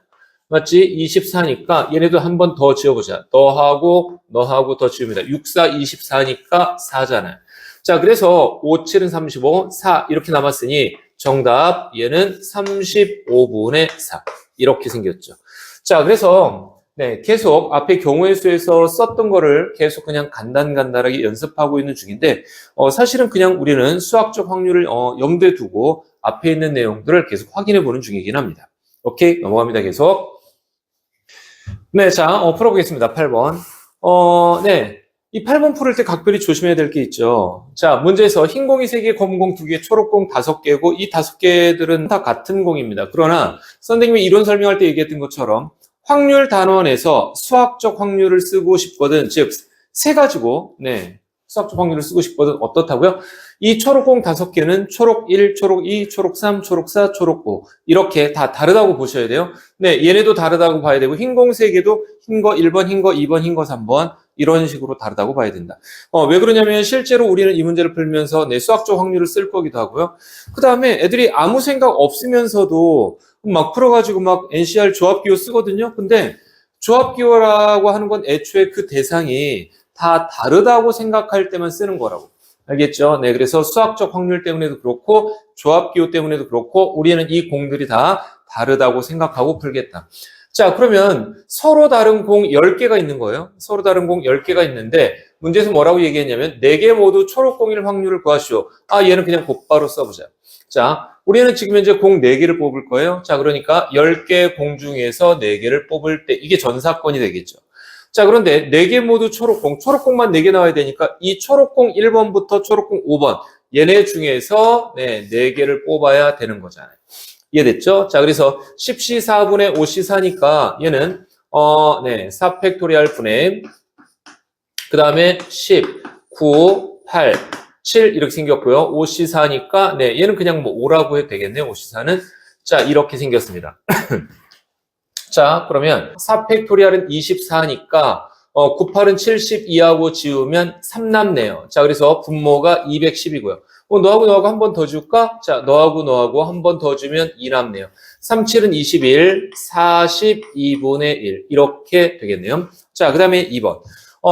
맞지? 24니까 얘네도 한 번 더 지워보자. 너하고 더 지웁니다. 6, 4, 24니까 4잖아요. 자, 그래서 5, 7은 35, 4 이렇게 남았으니 정답 얘는 35분의 4 이렇게 생겼죠. 자, 그래서 네, 계속 앞에 경우의 수에서 썼던 거를 계속 그냥 간단하게 연습하고 있는 중인데 사실은 그냥 우리는 수학적 확률을 염두에 두고 앞에 있는 내용들을 계속 확인해 보는 중이긴 합니다. 오케이, 넘어갑니다. 계속. 네, 자, 풀어보겠습니다. 8번. 네. 이 8번 풀을 때 각별히 조심해야 될 게 있죠. 자, 문제에서 흰 공이 3개, 검은 공 2개, 초록 공 5개고 이 5개들은 다 같은 공입니다. 그러나 선생님이 이론 설명할 때 얘기했던 것처럼 확률 단원에서 수학적 확률을 쓰고 싶거든. 즉, 세 가지고, 네. 수학적 확률을 쓰고 싶거든. 어떻다고요? 이 초록공 5개는 초록 1, 초록 2, 초록 3, 초록 4, 초록 5. 이렇게 다 다르다고 보셔야 돼요. 네. 얘네도 다르다고 봐야 되고, 흰공 3개도 흰 거 1번, 흰 거 2번, 흰 거 3번. 이런 식으로 다르다고 봐야 된다. 왜 그러냐면 실제로 우리는 이 문제를 풀면서 네, 수학적 확률을 쓸 거기도 하고요. 그 다음에 애들이 아무 생각 없으면서도 막 풀어가지고 막 NCR 조합기호 쓰거든요. 근데 조합기호라고 하는 건 애초에 그 대상이 다 다르다고 생각할 때만 쓰는 거라고. 알겠죠? 네, 그래서 수학적 확률 때문에도 그렇고 조합기호 때문에도 그렇고 우리는 이 공들이 다 다르다고 생각하고 풀겠다. 자, 그러면 서로 다른 공 10개가 있는 거예요. 서로 다른 공 10개가 있는데 문제에서 뭐라고 얘기했냐면 4개 모두 초록공일 확률을 구하시오. 얘는 그냥 곧바로 써보자. 자, 우리는 지금 현재 공 4개를 뽑을 거예요. 자, 그러니까 10개 공 중에서 4개를 뽑을 때 이게 전사건이 되겠죠. 자, 그런데 4개 모두 초록공만 4개 나와야 되니까 이 초록공 1번부터 초록공 5번 얘네 중에서 4개를 뽑아야 되는 거잖아요. 이해됐죠? 자, 그래서 10시 4분의 5시 4니까 얘는 4 팩토리얼 분의 그 다음에 10, 9, 8, 7 이렇게 생겼고요. 5시 4니까 얘는 그냥 뭐 5라고 해도 되겠네요. 5시 4는 자, 이렇게 생겼습니다. 자, 그러면 4 팩토리얼은 24니까 9, 8은 72하고 지우면 3 남네요. 자, 그래서 분모가 210이고요. 너하고 한 번 더 줄까? 자, 너하고 한 번 더 주면 2 남네요. 3, 7은 21, 42분의 1 이렇게 되겠네요. 자, 그 다음에 2번.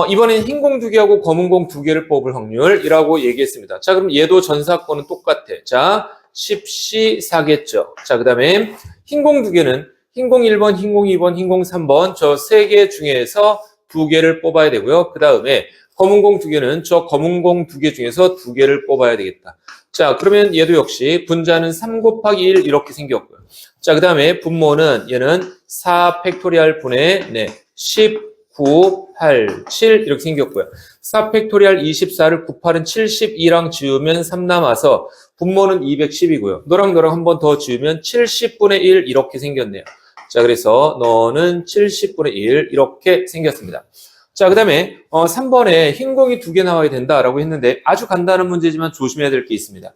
이번엔 흰 공 2개하고 검은 공 2개를 뽑을 확률이라고 얘기했습니다. 자, 그럼 얘도 전사건은 똑같아. 자, 10시 4겠죠. 자, 그 다음에 흰 공 2개는 흰 공 1번, 흰 공 2번, 흰 공 3번 저 3개 중에서 2개를 뽑아야 되고요. 그 다음에 검은 공 2개는 저 검은 공 2개 중에서 2개를 뽑아야 되겠다. 자, 그러면 얘도 역시 분자는 3 곱하기 1 이렇게 생겼고요. 자, 그 다음에 분모는 얘는 4 팩토리얼 분의 10, 9, 8, 7 이렇게 생겼고요. 4 팩토리얼 24를 9, 8은 72랑 지우면 3 남아서 분모는 210이고요. 너랑 한 번 더 지우면 70분의 1 이렇게 생겼네요. 자, 그래서 너는 70분의 1 이렇게 생겼습니다. 자, 그 다음에 3번에 흰 공이 2개 나와야 된다라고 했는데 아주 간단한 문제지만 조심해야 될 게 있습니다.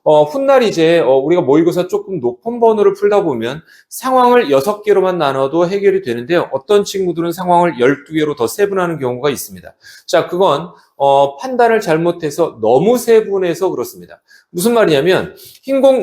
훗날 이제 우리가 모의고사 조금 높은 번호를 풀다 보면 상황을 6개로만 나눠도 해결이 되는데요. 어떤 친구들은 상황을 12개로 더 세분하는 경우가 있습니다. 자, 그건 판단을 잘못해서 너무 세분해서 그렇습니다. 무슨 말이냐면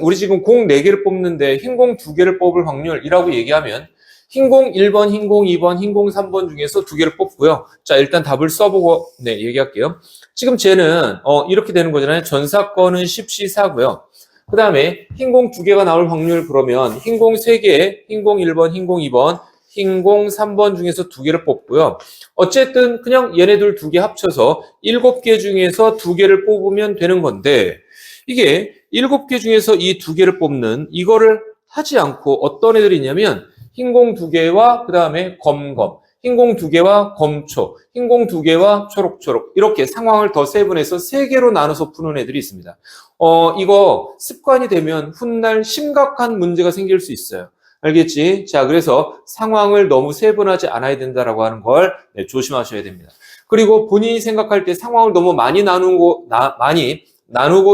우리 지금 공 4개를 뽑는데 흰 공 2개를 뽑을 확률이라고 얘기하면 흰 공 1번, 흰 공 2번, 흰 공 3번 중에서 2개를 뽑고요. 자, 일단 답을 써보고 얘기할게요. 지금 쟤는 이렇게 되는 거잖아요. 전사건은 10시 4고요. 그 다음에 흰 공 2개가 나올 확률 그러면 흰 공 3개, 흰 공 1번, 흰 공 2번, 흰 공 3번 중에서 2개를 뽑고요. 어쨌든 그냥 얘네들 2개 합쳐서 7개 중에서 2개를 뽑으면 되는 건데 이게 7개 중에서 이 2개를 뽑는 이거를 하지 않고 어떤 애들이 있냐면 흰 공 2개와 그 다음에 검검, 흰 공 2개와 검초, 흰 공 2개와 초록초록 이렇게 상황을 더 세분해서 3개로 나눠서 푸는 애들이 있습니다. 이거 습관이 되면 훗날 심각한 문제가 생길 수 있어요. 알겠지? 자, 그래서 상황을 너무 세분하지 않아야 된다라고 하는 걸 조심하셔야 됩니다. 그리고 본인이 생각할 때 상황을 너무 많이 나누고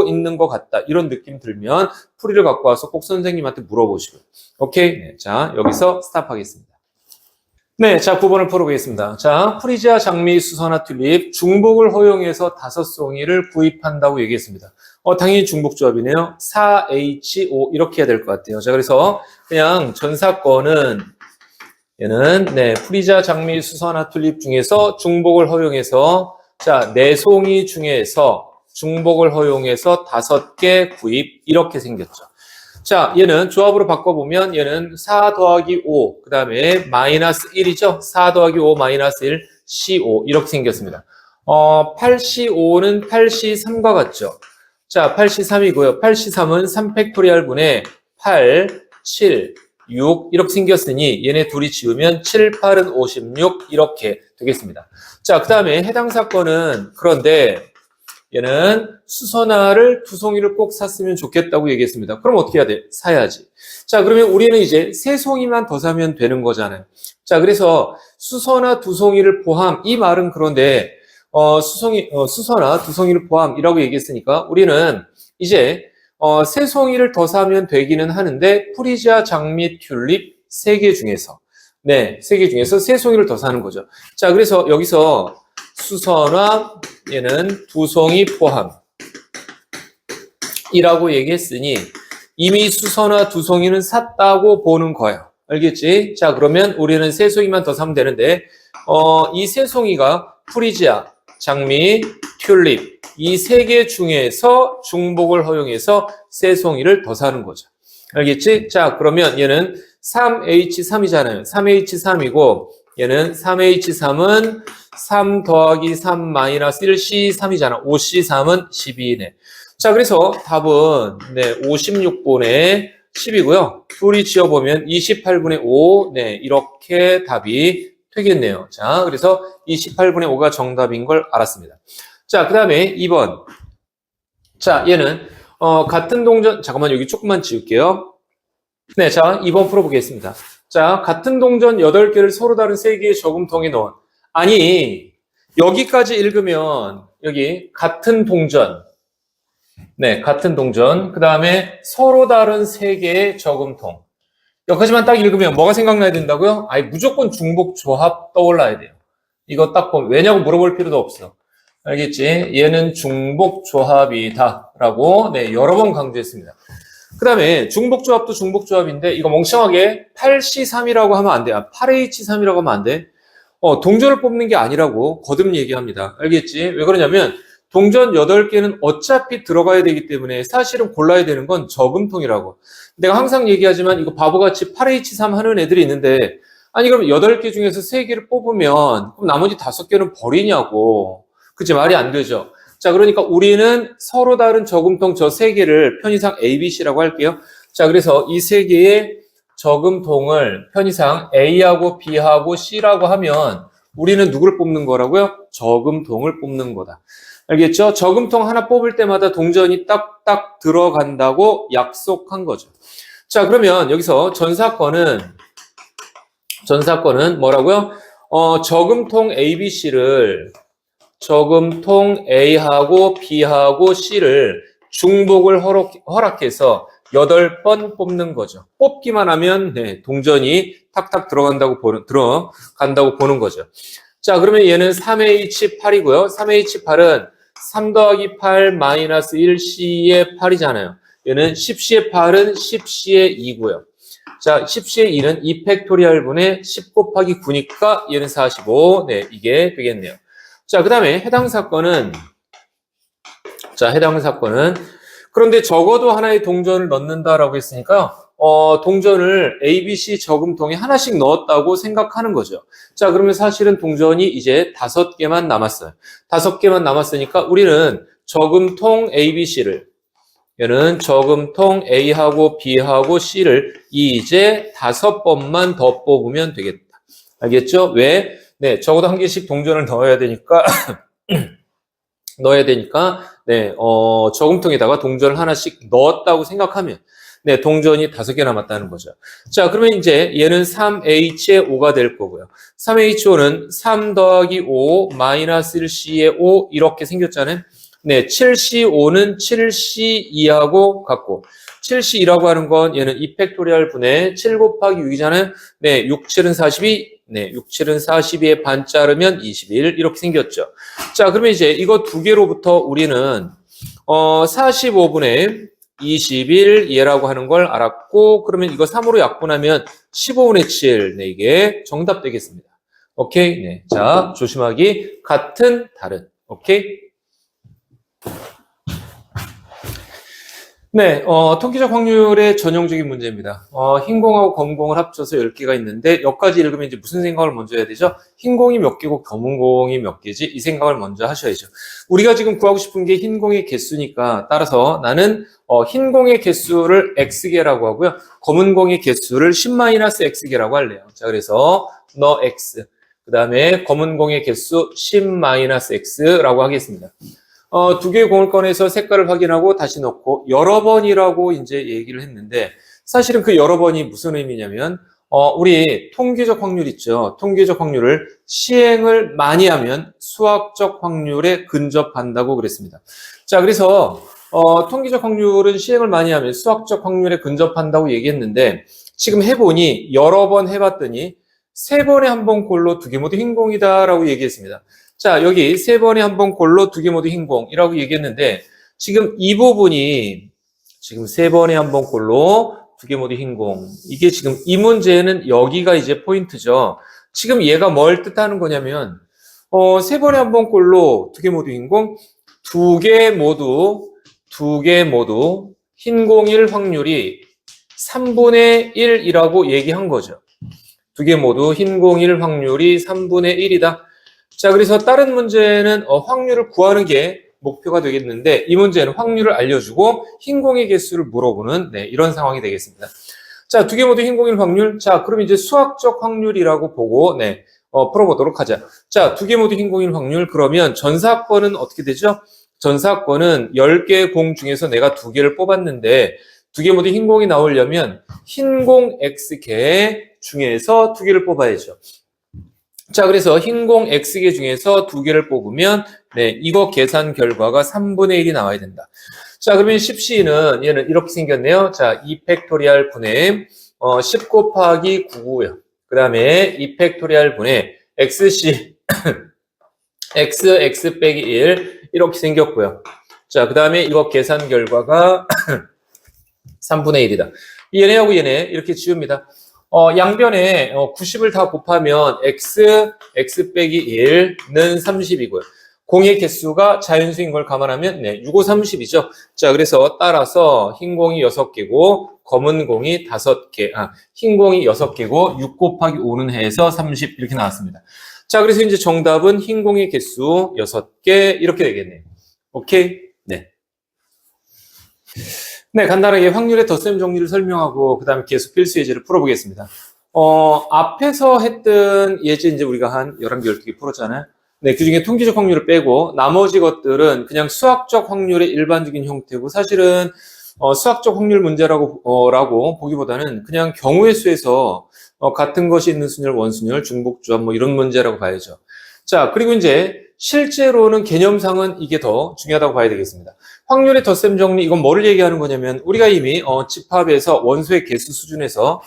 있는 것 같다. 이런 느낌 들면 풀이를 갖고 와서 꼭 선생님한테 물어보시고요. 오케이? 네, 자, 여기서 스탑하겠습니다. 네, 자, 9번을 풀어보겠습니다. 자, 프리지아, 장미, 수선화, 튤립, 중복을 허용해서 5송이를 구입한다고 얘기했습니다. 당연히 중복조합이네요. 4H5 이렇게 해야 될 것 같아요. 자, 그래서 그냥 전사건은 얘는 네, 프리자, 장미, 수선화, 튤립 중에서 중복을 허용해서 자, 4송이 중에서 중복을 허용해서 5개 구입 이렇게 생겼죠. 자, 얘는 조합으로 바꿔보면 얘는 4 더하기 5, 그 다음에 마이너스 1이죠. 4 더하기 5 마이너스 1, C5 이렇게 생겼습니다. 8C5는 8C3과 같죠. 자, 8C3이고요. 8C3은 3팩토리얼 분의 8, 7, 6 이렇게 생겼으니 얘네 둘이 지우면 7, 8은 56 이렇게 되겠습니다. 자, 그 다음에 해당 사건은 그런데 얘는 수선화를 2송이를 꼭 샀으면 좋겠다고 얘기했습니다. 그럼 어떻게 해야 돼? 사야지. 자, 그러면 우리는 이제 3송이만 더 사면 되는 거잖아요. 자, 그래서 수선화 2송이를 포함, 이 말은 그런데 수선화 2송이를 포함이라고 얘기했으니까 우리는 이제 3송이를 더 사면 되기는 하는데 프리지아, 장미, 튤립 3개 중에서 3개 중에서 3송이를 더 사는 거죠. 자, 그래서 여기서 수선화 얘는 2송이 포함이라고 얘기했으니 이미 수선화 2송이는 샀다고 보는 거예요. 알겠지? 자, 그러면 우리는 3송이만 더 사면 되는데 이 3송이가 프리지아, 장미, 튤립 이 3개 중에서 중복을 허용해서 3송이를 더 사는 거죠. 알겠지? 자, 그러면 얘는 3H3이잖아요. 3H3이고 얘는 3H3은 3 더하기 3 마이너스 1C3이잖아. 5C3은 12네. 자, 그래서 답은 56분의 10이고요. 둘이 지어보면 28분의 5. 이렇게 답이 되겠네요. 자, 그래서 28분의 5가 정답인 걸 알았습니다. 자, 그 다음에 2번. 자, 얘는 같은 동전, 잠깐만 여기 조금만 지울게요. 네, 자, 2번 풀어보겠습니다. 자, 같은 동전 8개를 서로 다른 3개의 저금통에 넣은. 아니, 여기까지 읽으면 여기 같은 동전. 같은 동전. 그 다음에 서로 다른 3개의 저금통. 여기까지만 딱 읽으면 뭐가 생각나야 된다고요? 아니, 무조건 중복 조합 떠올라야 돼요. 이거 딱 보면 왜냐고 물어볼 필요도 없어. 알겠지? 얘는 중복 조합이다 라고 여러 번 강조했습니다. 그 다음에 중복조합도 중복조합인데 이거 멍청하게 8C3이라고 하면 안 돼. 8H3이라고 하면 안 돼. 동전을 뽑는 게 아니라고 거듭 얘기합니다. 알겠지? 왜 그러냐면 동전 8개는 어차피 들어가야 되기 때문에 사실은 골라야 되는 건 저금통이라고. 내가 항상 얘기하지만 이거 바보같이 8H3 하는 애들이 있는데 아니 그럼 8개 중에서 3개를 뽑으면 그럼 나머지 5개는 버리냐고. 그치? 말이 안 되죠. 자, 그러니까 우리는 서로 다른 저금통 저 3개를 편의상 A, B, C라고 할게요. 자, 그래서 이 3개의 저금통을 편의상 A하고 B하고 C라고 하면 우리는 누굴 뽑는 거라고요? 저금통을 뽑는 거다. 알겠죠? 저금통 하나 뽑을 때마다 동전이 딱딱 들어간다고 약속한 거죠. 자, 그러면 여기서 전 사건은 뭐라고요? 저금통 A, B, C를 저금통 A하고 B하고 C를 중복을 허락해서 8번 뽑는 거죠. 뽑기만 하면 동전이 탁탁 들어간다고 보는 거죠. 자, 그러면 얘는 3H8이고요. 3H8은 3 더하기 8 마이너스 1C의 8이잖아요. 얘는 10C의 8은 10C의 2고요. 자, 10C의 2는 2팩토리얼 분의 10 곱하기 9니까 얘는 45. 이게 되겠네요. 자, 그 다음에 해당 사건은 그런데 적어도 하나의 동전을 넣는다라고 했으니까 동전을 A, B, C 저금통에 하나씩 넣었다고 생각하는 거죠. 자, 그러면 사실은 동전이 이제 5개만 남았어요. 5개만 남았으니까 우리는 저금통 A, B, C를 얘는 저금통 A하고 B하고 C를 이제 5번만 더 뽑으면 되겠다. 알겠죠? 왜? 적어도 한 개씩 동전을 넣어야 되니까 저금통에다가 동전을 하나씩 넣었다고 생각하면 동전이 5개 남았다는 거죠. 자, 그러면 이제 얘는 3H의 5가 될 거고요. 3H5는 3 더하기 5 마이너스 1C의 5 이렇게 생겼잖아요. 7C5는 7C2하고 같고 7C2라고 하는 건 얘는 2팩토리얼 분의 7 곱하기 6이잖아요. 6, 7은 42. 6, 7은 42에 반 자르면 21 이렇게 생겼죠. 자, 그러면 이제 이거 두 개로부터 우리는 45분의 21 얘라고 하는 걸 알았고, 그러면 이거 3으로 약분하면 15분의 7. 네, 이게 정답 되겠습니다. 오케이? 네. 자, 조심하기. 같은, 다른. 오케이? 네, 통계적 확률의 전형적인 문제입니다. 흰 공하고 검은 공을 합쳐서 10개가 있는데, 여기까지 읽으면 이제 무슨 생각을 먼저 해야 되죠? 흰 공이 몇 개고 검은 공이 몇 개지? 이 생각을 먼저 하셔야죠. 우리가 지금 구하고 싶은 게 흰 공의 개수니까, 따라서 나는 흰 공의 개수를 X개라고 하고요. 검은 공의 개수를 10-X개라고 할래요. 자, 그래서 너 X. 그 다음에 검은 공의 개수 10-X라고 하겠습니다. 두 개의 공을 꺼내서 색깔을 확인하고 다시 넣고 여러 번이라고 이제 얘기를 했는데 사실은 그 여러 번이 무슨 의미냐면 우리 통계적 확률 있죠. 통계적 확률을 시행을 많이 하면 수학적 확률에 근접한다고 그랬습니다. 자, 그래서 통계적 확률은 시행을 많이 하면 수학적 확률에 근접한다고 얘기했는데 지금 해보니 여러 번 해봤더니 3번에 한 번 골로 2개 모두 흰 공이다라고 얘기했습니다. 자, 여기 3번에 한 번 골로 2개 모두 흰 공이라고 얘기했는데 지금 이 부분이 지금 3번에 한 번 골로 2개 모두 흰 공. 이게 지금 이 문제는 여기가 이제 포인트죠. 지금 얘가 뭘 뜻하는 거냐면 3번에 한 번 골로 2개 모두 흰 공, 2개 모두 흰 공일 확률이 3분의 1이라고 얘기한 거죠. 2개 모두 흰 공일 확률이 3분의 1이다. 자, 그래서 다른 문제는 확률을 구하는 게 목표가 되겠는데 이 문제는 확률을 알려주고 흰 공의 개수를 물어보는 이런 상황이 되겠습니다. 자, 2개 모두 흰 공일 확률. 자, 그럼 이제 수학적 확률이라고 보고 풀어보도록 하자. 자, 2개 모두 흰 공일 확률. 그러면 전사건은 어떻게 되죠? 전사건은 10개의 공 중에서 내가 2개를 뽑았는데 2개 모두 흰 공이 나오려면 흰 공 X개 중에서 2개를 뽑아야죠. 자, 그래서 흰 공 X개 중에서 2개를 뽑으면 이거 계산 결과가 3분의 1이 나와야 된다. 자, 그러면 10C는 얘는 이렇게 생겼네요. 자, 2팩토리얼 분의 10 곱하기 9고요. 그 다음에 2팩토리얼 분의 XC X 빼기 1 이렇게 생겼고요. 자, 그 다음에 이거 계산 결과가 3분의 1이다. 얘네하고 얘네 이렇게 지웁니다. 양변에 90을 다 곱하면 x 빼기 1는 30이고요. 공의 개수가 자연수인 걸 감안하면 6, 5, 30이죠. 자, 그래서 따라서 흰 공이 6개고 검은 공이 5개, 흰 공이 6개고 6 곱하기 5는 해서 30 이렇게 나왔습니다. 자, 그래서 이제 정답은 흰 공의 개수 6개 이렇게 되겠네요. 오케이? 네, 간단하게 확률의 덧셈 정리를 설명하고 그 다음에 계속 필수 예제를 풀어보겠습니다. 앞에서 했던 예제 이제 우리가 한 11개, 12개 풀었잖아요. 네, 그 중에 통계적 확률을 빼고 나머지 것들은 그냥 수학적 확률의 일반적인 형태고 사실은 수학적 확률 문제라고 보기보다는 그냥 경우의 수에서 같은 것이 있는 순열, 원순열, 중복조합 뭐 이런 문제라고 봐야죠. 자, 그리고 이제 실제로는 개념상은 이게 더 중요하다고 봐야 되겠습니다. 확률의 덧셈 정리, 이건 뭐를 얘기하는 거냐면 우리가 이미 집합에서 원소의 개수 수준에서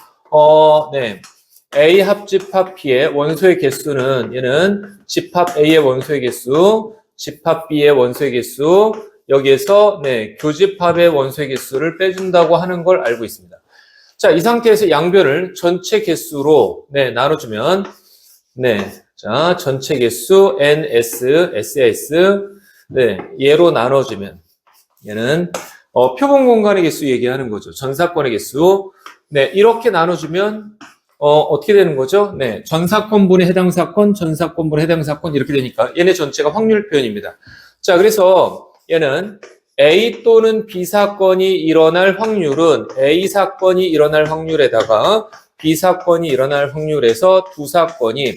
A 합집합 P의 원소의 개수는 얘는 집합 A의 원소의 개수, 집합 B의 원소의 개수, 여기에서 교집합의 원소의 개수를 빼준다고 하는 걸 알고 있습니다. 자, 이 상태에서 양변을 전체 개수로 나눠주면 자, 전체 개수 NS, SAS 얘로 나눠주면 얘는 표본 공간의 개수 얘기하는 거죠. 전사건의 개수. 이렇게 나눠주면 어떻게 되는 거죠? 전사건분의 해당 사건, 전사건분의 해당 사건 이렇게 되니까 얘네 전체가 확률 표현입니다. 자, 그래서 얘는 A 또는 B 사건이 일어날 확률은 A 사건이 일어날 확률에다가 B 사건이 일어날 확률에서 두 사건이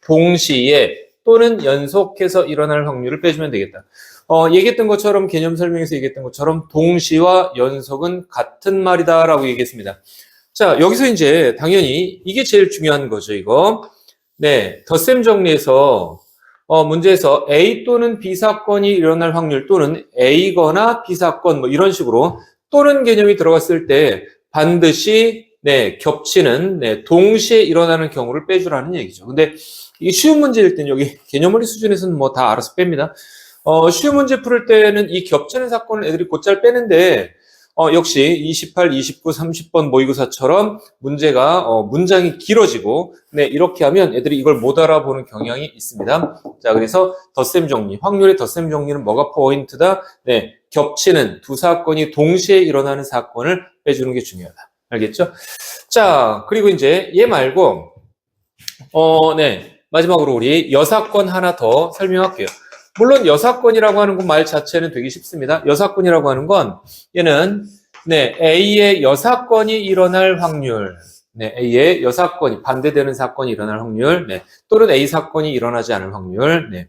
동시에 또는 연속해서 일어날 확률을 빼주면 되겠다. 얘기했던 것처럼 개념 설명에서 얘기했던 것처럼 동시와 연속은 같은 말이다라고 얘기했습니다. 자, 여기서 이제 당연히 이게 제일 중요한 거죠, 이거. 덧셈 정리에서 문제에서 A 또는 B 사건이 일어날 확률 또는 A거나 B 사건 뭐 이런 식으로 또는 개념이 들어갔을 때 반드시 겹치는 동시에 일어나는 경우를 빼주라는 얘기죠. 근데 이게 쉬운 문제일 땐 여기 개념원리 수준에서는 뭐 다 알아서 뺍니다. 쉬운 문제 풀을 때는 이 겹치는 사건을 애들이 곧잘 빼는데 역시 28, 29, 30번 모의고사처럼 문제가 문장이 길어지고 네, 이렇게 하면 애들이 이걸 못 알아보는 경향이 있습니다. 자, 그래서 덧셈 정리, 확률의 덧셈 정리는 뭐가 포인트다? 네, 겹치는 두 사건이 동시에 일어나는 사건을 빼주는 게 중요하다. 알겠죠? 자, 그리고 이제 얘 말고 네, 마지막으로 우리 여사건 하나 더 설명할게요. 물론 여사건이라고 하는 건 말 자체는 되게 쉽습니다. 여사건이라고 하는 건 얘는 네, A의 여사건이 일어날 확률, 네, A의 여사건이 반대되는 사건이 일어날 확률, 네, 또는 A 사건이 일어나지 않을 확률, 네.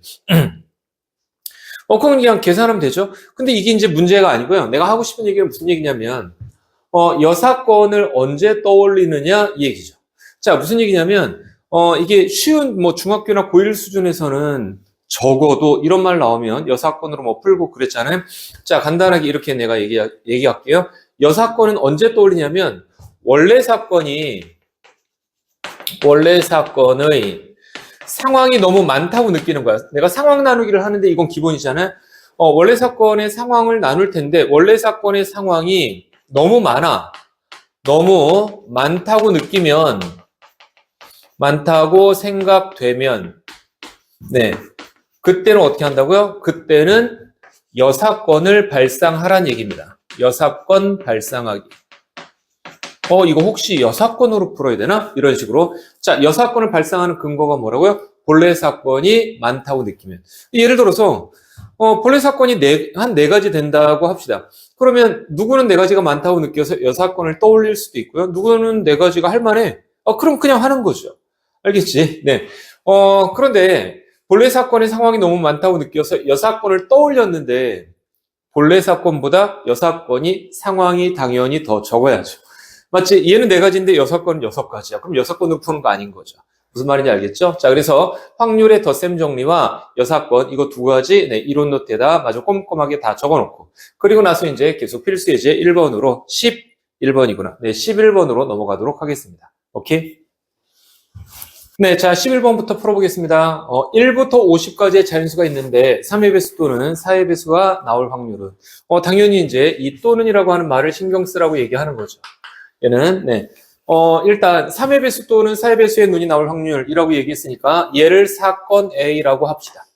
그건 그냥 계산하면 되죠. 근데 이게 이제 문제가 아니고요. 내가 하고 싶은 얘기는 무슨 얘기냐면 여사건을 언제 떠올리느냐 이 얘기죠. 자, 무슨 얘기냐면 이게 쉬운 뭐 중학교나 고1 수준에서는 적어도 이런 말 나오면 여사건으로 뭐 풀고 그랬잖아요. 자, 간단하게 이렇게 내가 얘기할게요. 여사건은 언제 떠올리냐면 원래 사건의 상황이 너무 많다고 느끼는 거야. 내가 상황 나누기를 하는데 이건 기본이잖아요. 원래 사건의 상황을 나눌 텐데 원래 사건의 상황이 너무 많다고 느끼면, 많다고 생각되면, 네, 그때는 어떻게 한다고요? 그때는 여사건을 발상하란 얘기입니다. 여사건 발상하기. 이거 혹시 여사건으로 풀어야 되나? 이런 식으로. 자, 여사건을 발상하는 근거가 뭐라고요? 본래 사건이 많다고 느끼면. 예를 들어서, 본래 사건이 한 네 가지 된다고 합시다. 그러면 누구는 네 가지가 많다고 느껴서 여사건을 떠올릴 수도 있고요. 누구는 네 가지가 할 만해. 그럼 그냥 하는 거죠. 알겠지? 네. 그런데 본래 사건의 상황이 너무 많다고 느껴서 여사건을 떠올렸는데 본래 사건보다 여사건이 상황이 당연히 더 적어야죠. 맞지? 얘는 네 가지인데 여사건은 6가지야. 그럼 여사건으로 푸는 거 아닌 거죠. 무슨 말인지 알겠죠? 자, 그래서 확률의 덧셈 정리와 여사건 이거 두 가지 네, 이론 노트에다 마저 꼼꼼하게 다 적어놓고 그리고 나서 이제 계속 필수 예제 1번으로 11번이구나. 네, 11번으로 넘어가도록 하겠습니다. 오케이? 네, 자 11번부터 풀어보겠습니다. 1부터 50까지의 자연수가 있는데 3의 배수 또는 4의 배수가 나올 확률은 당연히 이제 이 또는이라고 하는 말을 신경 쓰라고 얘기하는 거죠. 얘는 네. 일단 3의 배수 또는 4의 배수의 눈이 나올 확률이라고 얘기했으니까 얘를 사건 A라고 합시다.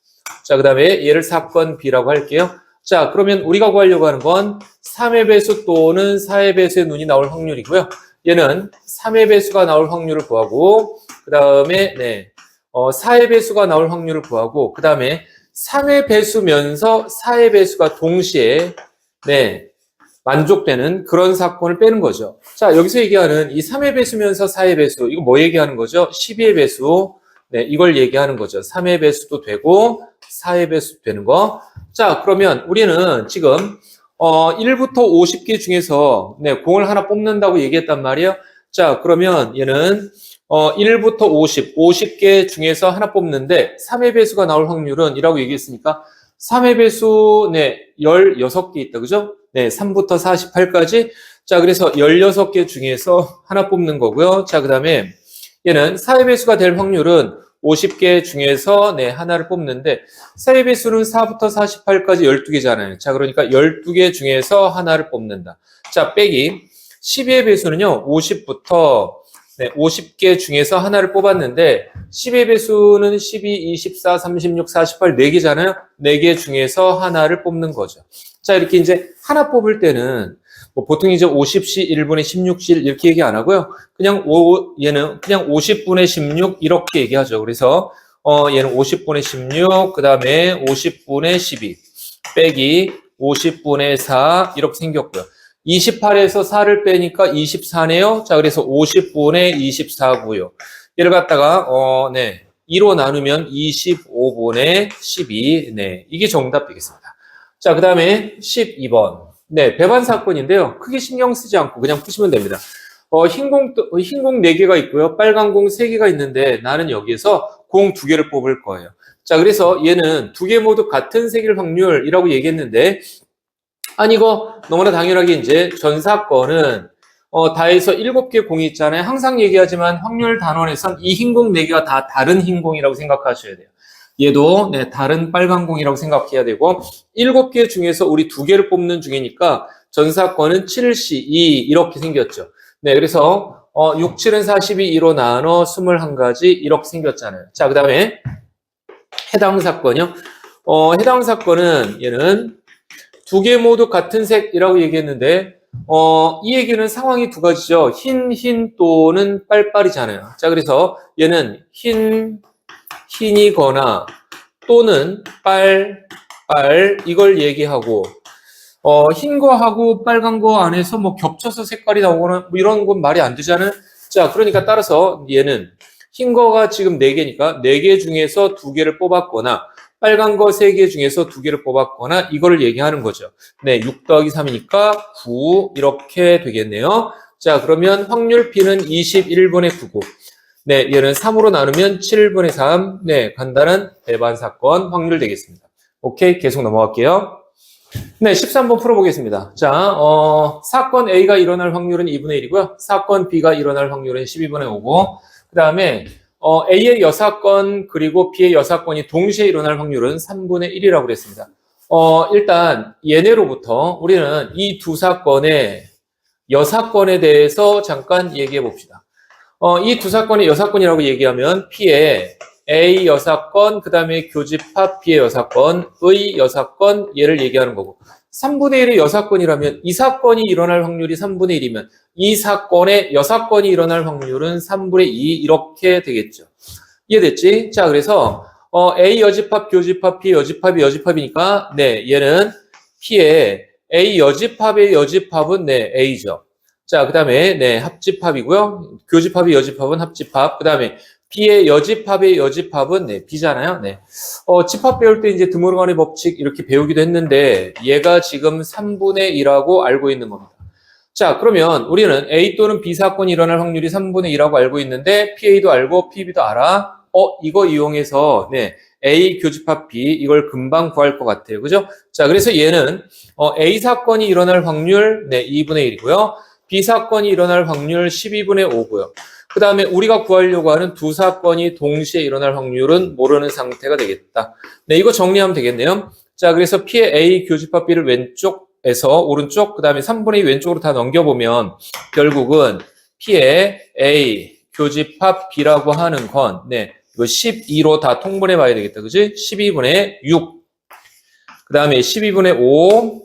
자, 그 다음에 얘를 사건 B라고 할게요. 자, 그러면 우리가 구하려고 하는 건 3의 배수 또는 4의 배수의 눈이 나올 확률이고요. 얘는 3의 배수가 나올 확률을 구하고 그 다음에 네, 4의 배수가 나올 확률을 구하고 그 다음에 3의 배수면서 4의 배수가 동시에 네, 만족되는 그런 사건을 빼는 거죠. 자, 여기서 얘기하는 이 3의 배수면서 4의 배수, 이거 뭐 얘기하는 거죠? 12의 배수, 네, 이걸 얘기하는 거죠. 3의 배수도 되고 4의 배수도 되는 거. 자, 그러면 우리는 지금 1부터 50개 중에서 네, 공을 하나 뽑는다고 얘기했단 말이에요. 자, 그러면 얘는 1부터 50개 중에서 하나 뽑는데 3의 배수가 나올 확률은 이라고 얘기했으니까 3의 배수 네, 16개 있다. 그죠? 네, 3부터 48까지. 자, 그래서 16개 중에서 하나 뽑는 거고요. 자, 그다음에 얘는 4의 배수가 될 확률은 50개 중에서 네, 하나를 뽑는데 4의 배수는 4부터 48까지 12개잖아요. 자, 그러니까 12개 중에서 하나를 뽑는다. 자, 빼기 12의 배수는요. 50부터 네, 50개 중에서 하나를 뽑았는데 10의 배수는 12, 24, 36, 48 4개잖아요. 4개 중에서 하나를 뽑는 거죠. 자, 이렇게 이제 하나 뽑을 때는 뭐 보통 이제 50시 1분의 16시 이렇게 얘기 안 하고요. 그냥 얘는 그냥 50분의 16 이렇게 얘기하죠. 그래서 얘는 50분의 16, 그다음에 50분의 12 빼기 50분의 4 이렇게 생겼고요. 28에서 4를 빼니까 24네요. 자, 그래서 50분의 24고요. 얘를 갖다가 네. 2로 나누면 25분의 12. 네. 이게 정답 되겠습니다. 자, 그다음에 12번. 네, 배반 사건인데요. 크게 신경 쓰지 않고 그냥 푸시면 됩니다. 흰 공 4개가 있고요. 빨간 공 3개가 있는데 나는 여기에서 공 2개를 뽑을 거예요. 자, 그래서 얘는 2개 모두 같은 색일 확률이라고 얘기했는데 아니 이거 너무나 당연하게 이제 전 사건은 다 해서 7개 공이 있잖아요. 항상 얘기하지만 확률 단원에선 이 흰 공 4개가 다 다른 흰 공이라고 생각하셔야 돼요. 얘도 네, 다른 빨간 공이라고 생각해야 되고 7개 중에서 우리 2개를 뽑는 중이니까 전사건은 7C 2 이렇게 생겼죠. 네, 그래서 6, 7은 42, 2로 나눠 21가지 이렇게 생겼잖아요. 자, 그 다음에 해당 사건이요. 해당 사건은 얘는 2개 모두 같은 색이라고 얘기했는데 이 얘기는 상황이 2가지죠. 흰 또는 빨빨이잖아요. 자, 그래서 얘는 흰이거나 또는 빨 이걸 얘기하고 흰 거하고 빨간 거 안에서 뭐 겹쳐서 색깔이 나오거나 뭐 이런 건 말이 안 되잖아요. 자, 그러니까 따라서 얘는 흰 거가 지금 4개니까 4개 중에서 2개를 뽑았거나 빨간 거 3개 중에서 2개를 뽑았거나 이거를 얘기하는 거죠. 네, 6 더하기 3이니까 9 이렇게 되겠네요. 자, 그러면 확률 P는 21분의 9고 네, 얘는 3으로 나누면 7분의 3. 네, 간단한 배반 사건 확률 되겠습니다. 오케이, 계속 넘어갈게요. 네, 13번 풀어보겠습니다. 자, 사건 A가 일어날 확률은 2분의 1이고요. 사건 B가 일어날 확률은 12분의 5고, 그 다음에 A의 여사건 그리고 B의 여사건이 동시에 일어날 확률은 3분의 1이라고 그랬습니다. 일단 얘네로부터 우리는 이 2 사건의 여사건에 대해서 잠깐 얘기해 봅시다. 이 2 사건의 여사건이라고 얘기하면 P의 A 여사건, 그 다음에 교집합 B의 여사건의 여사건, 얘를 얘기하는 거고 3분의 1의 여사건이라면 이 사건이 일어날 확률이 3분의 1이면 이 사건의 여사건이 일어날 확률은 3분의 2 이렇게 되겠죠. 이해됐지? 자, 그래서 A 여집합, 교집합, B의 여집합이 여집합이니까 네, 얘는 P의 A 여집합의 여집합은 네, A죠. 자, 그 다음에 네, 합집합이고요. 교집합의 여집합은 합집합. 그 다음에 B의 여집합의 여집합은 네, B잖아요. 네. 집합 배울 때 이제 드모르간의 법칙 이렇게 배우기도 했는데 얘가 지금 3분의 2라고 알고 있는 겁니다. 자, 그러면 우리는 A 또는 B 사건이 일어날 확률이 3분의 2라고 알고 있는데 PA도 알고 PB도 알아. 이거 이용해서 네, A 교집합 B 이걸 금방 구할 것 같아요. 그죠? 자, 그래서 얘는 A 사건이 일어날 확률 네, 2분의 1이고요. B 사건이 일어날 확률 12분의 5고요. 그 다음에 우리가 구하려고 하는 2 사건이 동시에 일어날 확률은 모르는 상태가 되겠다. 네, 이거 정리하면 되겠네요. 자, 그래서 P의 A 교집합 B를 왼쪽에서 오른쪽, 그 다음에 3분의 2 왼쪽으로 다 넘겨보면 결국은 P의 A 교집합 B라고 하는 건, 네, 이거 12로 다 통분해 봐야 되겠다. 그지? 12분의 6. 그 다음에 12분의 5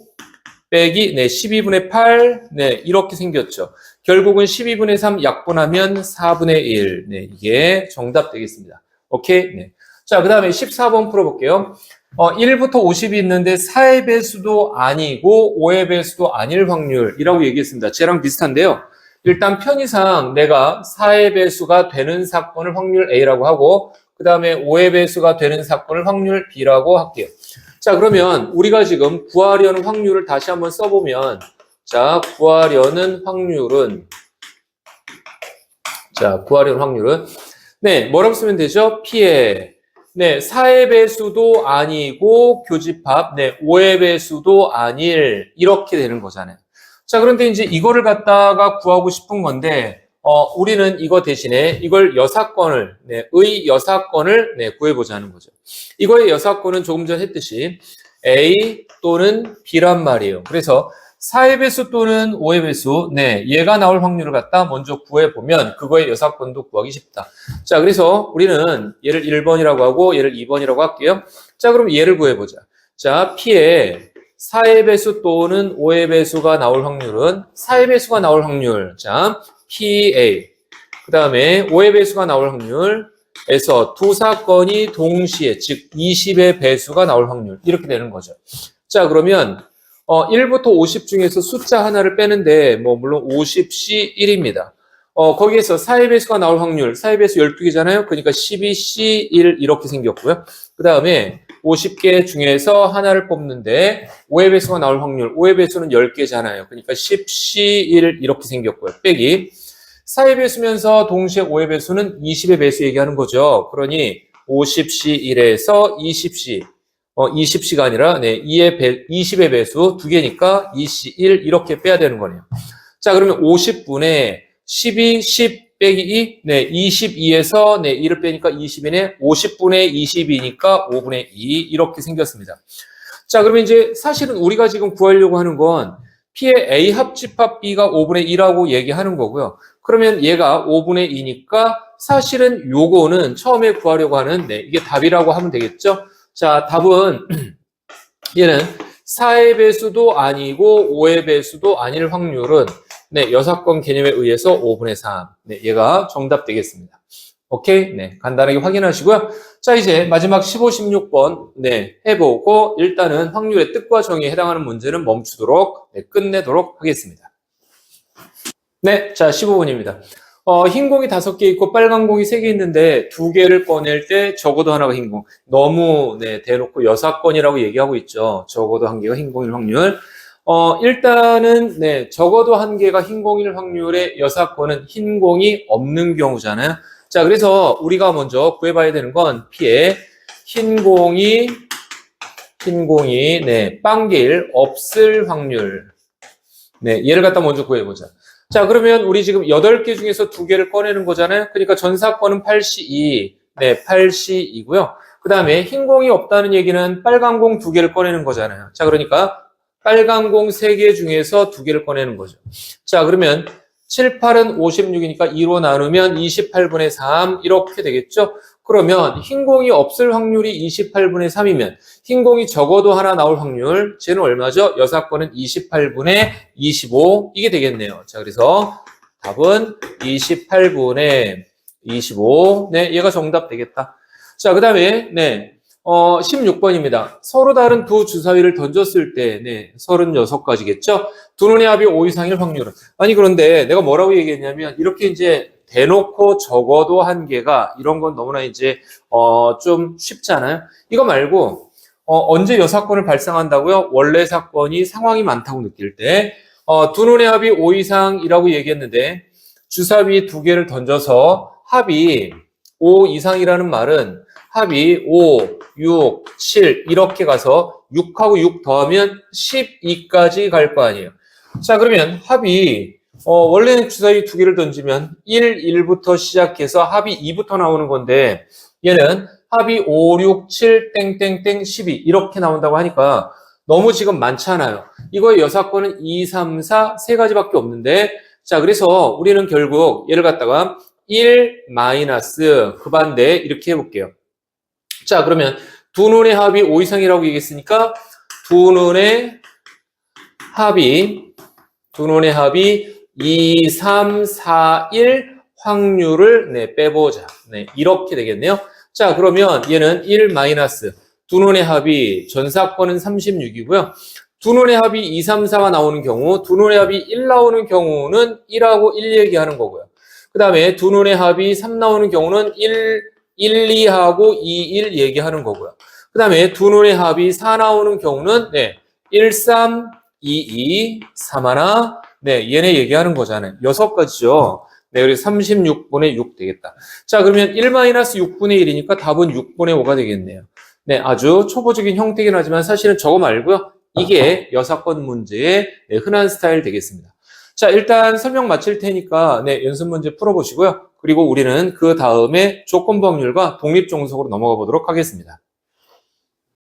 빼기, 네, 12분의 8. 네, 이렇게 생겼죠. 결국은 12분의 3 약분하면 4분의 1. 네, 이게 정답 되겠습니다. 오케이? 네. 자, 그 다음에 14번 풀어볼게요. 1부터 50이 있는데 4의 배수도 아니고 5의 배수도 아닐 확률이라고 얘기했습니다. 쟤랑 비슷한데요. 일단 편의상 내가 4의 배수가 되는 사건을 확률 A라고 하고 그 다음에 5의 배수가 되는 사건을 확률 B라고 할게요. 자, 그러면 우리가 지금 구하려는 확률을 다시 한번 써보면 자, 구하려는 확률은 네, 뭐라고 쓰면 되죠? P의 네, 4의 배수도 아니고 교집합 네, 5의 배수도 아닐 이렇게 되는 거잖아요. 자, 그런데 이제 이거를 갖다가 구하고 싶은 건데 우리는 이거 대신에 이걸 여사건을 네, 의 여사건을 네, 구해보자는 거죠. 이거의 여사건은 조금 전 했듯이 A 또는 B란 말이에요. 그래서 4의 배수 또는 5의 배수, 네, 얘가 나올 확률을 갖다 먼저 구해보면 그거의 여사건도 구하기 쉽다. 자, 그래서 우리는 얘를 1번이라고 하고 얘를 2번이라고 할게요. 자, 그럼 얘를 구해보자. 자, P의 4의 배수 또는 5의 배수가 나올 확률은 4의 배수가 나올 확률. 자, PA. 그 다음에 5의 배수가 나올 확률에서 2 사건이 동시에, 즉 20의 배수가 나올 확률. 이렇게 되는 거죠. 자, 그러면 1부터 50 중에서 숫자 하나를 빼는데 뭐 물론 50C1입니다. 거기에서 4의 배수가 나올 확률, 4의 배수 12개잖아요. 그러니까 12C1 이렇게 생겼고요. 그 다음에 50개 중에서 하나를 뽑는데 5의 배수가 나올 확률, 5의 배수는 10개잖아요. 그러니까 10C1 이렇게 생겼고요. 빼기 4의 배수면서 동시에 5의 배수는 20의 배수 얘기하는 거죠. 그러니 50C1에서 20C 20C가 아니라 네, 20의 배수 2개니까 2C1 이렇게 빼야 되는 거네요. 자, 그러면 50분에 12, 10 빼기 2, 네, 22에서 네, 2를 빼니까 20이네, 50분의 22니까 5분의 2 이렇게 생겼습니다. 자, 그러면 이제 사실은 우리가 지금 구하려고 하는 건 P의 A 합집합 B가 5분의 2라고 얘기하는 거고요. 그러면 얘가 5분의 2니까 사실은 요거는 처음에 구하려고 하는 네, 이게 답이라고 하면 되겠죠? 자, 답은 얘는 4의 배수도 아니고 5의 배수도 아닐 확률은 네, 여사건 개념에 의해서 5분의 3. 네, 얘가 정답 되겠습니다. 오케이? 네, 간단하게 확인하시고요. 자, 이제 마지막 15, 16번 네, 해보고 일단은 확률의 뜻과 정의에 해당하는 문제는 멈추도록 네, 끝내도록 하겠습니다. 네, 자, 15번입니다. 흰 공이 5개 있고 빨간 공이 3개 있는데 2개를 꺼낼 때 적어도 하나가 흰 공. 너무 네, 대놓고 여사건이라고 얘기하고 있죠. 적어도 1개가 흰 공일 확률. 일단은 네, 적어도 1개가 흰 공일 확률의 여사건은 흰 공이 없는 경우잖아요. 자, 그래서 우리가 먼저 구해봐야 되는 건 P의 흰 공이 네, 빵길 없을 확률. 네, 얘를 갖다 먼저 구해보자. 자, 그러면 우리 지금 8개 중에서 2개를 꺼내는 거잖아요. 그러니까 전사건은 8C2, 네, 8C2고요. 그 다음에 흰 공이 없다는 얘기는 빨간 공 2개를 꺼내는 거잖아요. 자, 그러니까 빨간 공 3개 중에서 2개를 꺼내는 거죠. 자, 그러면 7, 8은 56이니까 2로 나누면 28분의 3 이렇게 되겠죠? 그러면 흰 공이 없을 확률이 28분의 3이면 흰 공이 적어도 하나 나올 확률, 쟤는 얼마죠? 여사건은 28분의 25 이게 되겠네요. 자, 그래서 답은 28분의 25. 네, 얘가 정답 되겠다. 자, 그 다음에 네, 16번입니다. 서로 다른 두 주사위를 던졌을 때 네, 36가지겠죠? 두 눈의 합이 5 이상일 확률은. 아니, 그런데 내가 뭐라고 얘기했냐면 이렇게 이제 대놓고 적어도 1개가 이런 건 너무나 이제 좀 쉽잖아요. 이거 말고 언제 여사건을 발생한다고요? 원래 사건이 상황이 많다고 느낄 때 두 눈의 합이 5 이상이라고 얘기했는데 주사위 2개를 던져서 합이 5 이상이라는 말은 합이 5, 6, 7 이렇게 가서 6하고 6 더하면 12까지 갈 거 아니에요. 자, 그러면 합이 원래는 주사위 2개를 던지면 1, 1부터 시작해서 합이 2부터 나오는 건데 얘는 합이 5, 6, 7, 땡땡땡 12 이렇게 나온다고 하니까 너무 지금 많잖아요. 이거의 여사건은 2, 3, 4 3가지밖에 없는데 자, 그래서 우리는 결국 얘를 갖다가 1 마이너스 그 반대 이렇게 해볼게요. 자, 그러면 두 눈의 합이 5 이상이라고 얘기했으니까 두 눈의 합이 2, 3, 4, 1 확률을 네, 빼보자. 네, 이렇게 되겠네요. 자, 그러면 얘는 1 마이너스 두 눈의 합이 전사건은 36이고요. 두 눈의 합이 2, 3, 4가 나오는 경우, 두 눈의 합이 1 나오는 경우는 1하고 1 얘기하는 거고요. 그 다음에 두 눈의 합이 3 나오는 경우는 1, 2하고 2, 1 얘기하는 거고요. 그 다음에 두 눈의 합이 4 나오는 경우는 네, 1, 3, 2, 2, 3 하나 네, 얘네 얘기하는 거잖아요. 6가지죠. 네, 그래서 36분의 6 되겠다. 자, 그러면 1-6분의 1이니까 답은 6분의 5가 되겠네요. 네, 아주 초보적인 형태긴 하지만 사실은 저거 말고요. 이게 여사건 문제의 네, 흔한 스타일 되겠습니다. 자, 일단 설명 마칠 테니까 네, 연습 문제 풀어보시고요. 그리고 우리는 그 다음에 조건부 확률과 독립종속으로 넘어가 보도록 하겠습니다.